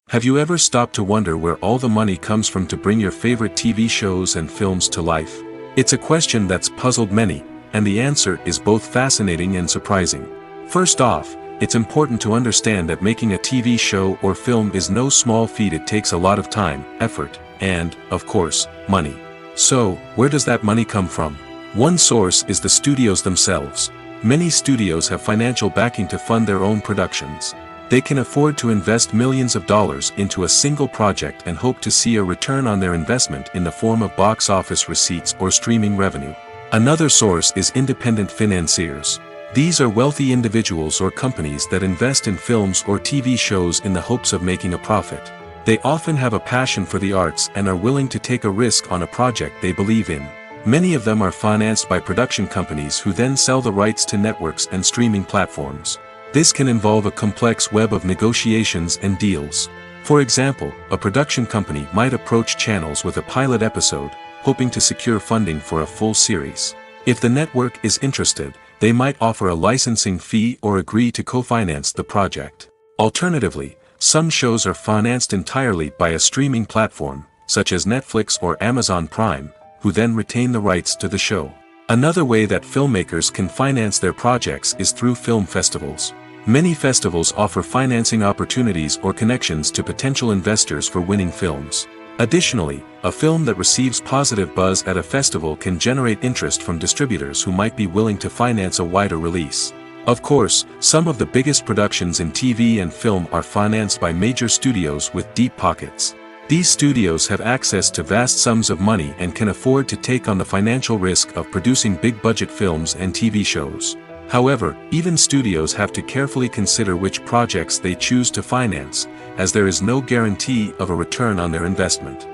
Have you ever stopped to wonder where all the money comes from to bring your favorite TV shows and films to life? It's a question that's puzzled many, and the answer is both fascinating and surprising. First off, it's important to understand that making a TV show or film is no small feat. It takes a lot of time, effort, and, of course, money. So, where does that money come from? One source is the studios themselves. Many studios have financial backing to fund their own productions. They can afford to invest millions of dollars into a single project and hope to see a return on their investment in the form of box office receipts or streaming revenue. Another source is independent financiers. These are wealthy individuals or companies that invest in films or TV shows in the hopes of making a profit. They often have a passion for the arts and are willing to take a risk on a project they believe in. Many of them are financed by production companies who then sell the rights to networks and streaming platforms. This can involve a complex web of negotiations and deals. For example, a production company might approach channels with a pilot episode, hoping to secure funding for a full series. If the network is interested, they might offer a licensing fee or agree to co-finance the project. Alternatively, some shows are financed entirely by a streaming platform, such as Netflix or Amazon Prime, who then retain the rights to the show. Another way that filmmakers can finance their projects is through film festivals. Many festivals offer financing opportunities or connections to potential investors for winning films. Additionally, a film that receives positive buzz at a festival can generate interest from distributors who might be willing to finance a wider release. Of course, some of the biggest productions in TV and film are financed by major studios with deep pockets. These studios have access to vast sums of money and can afford to take on the financial risk of producing big-budget films and TV shows. However, even studios have to carefully consider which projects they choose to finance, as there is no guarantee of a return on their investment.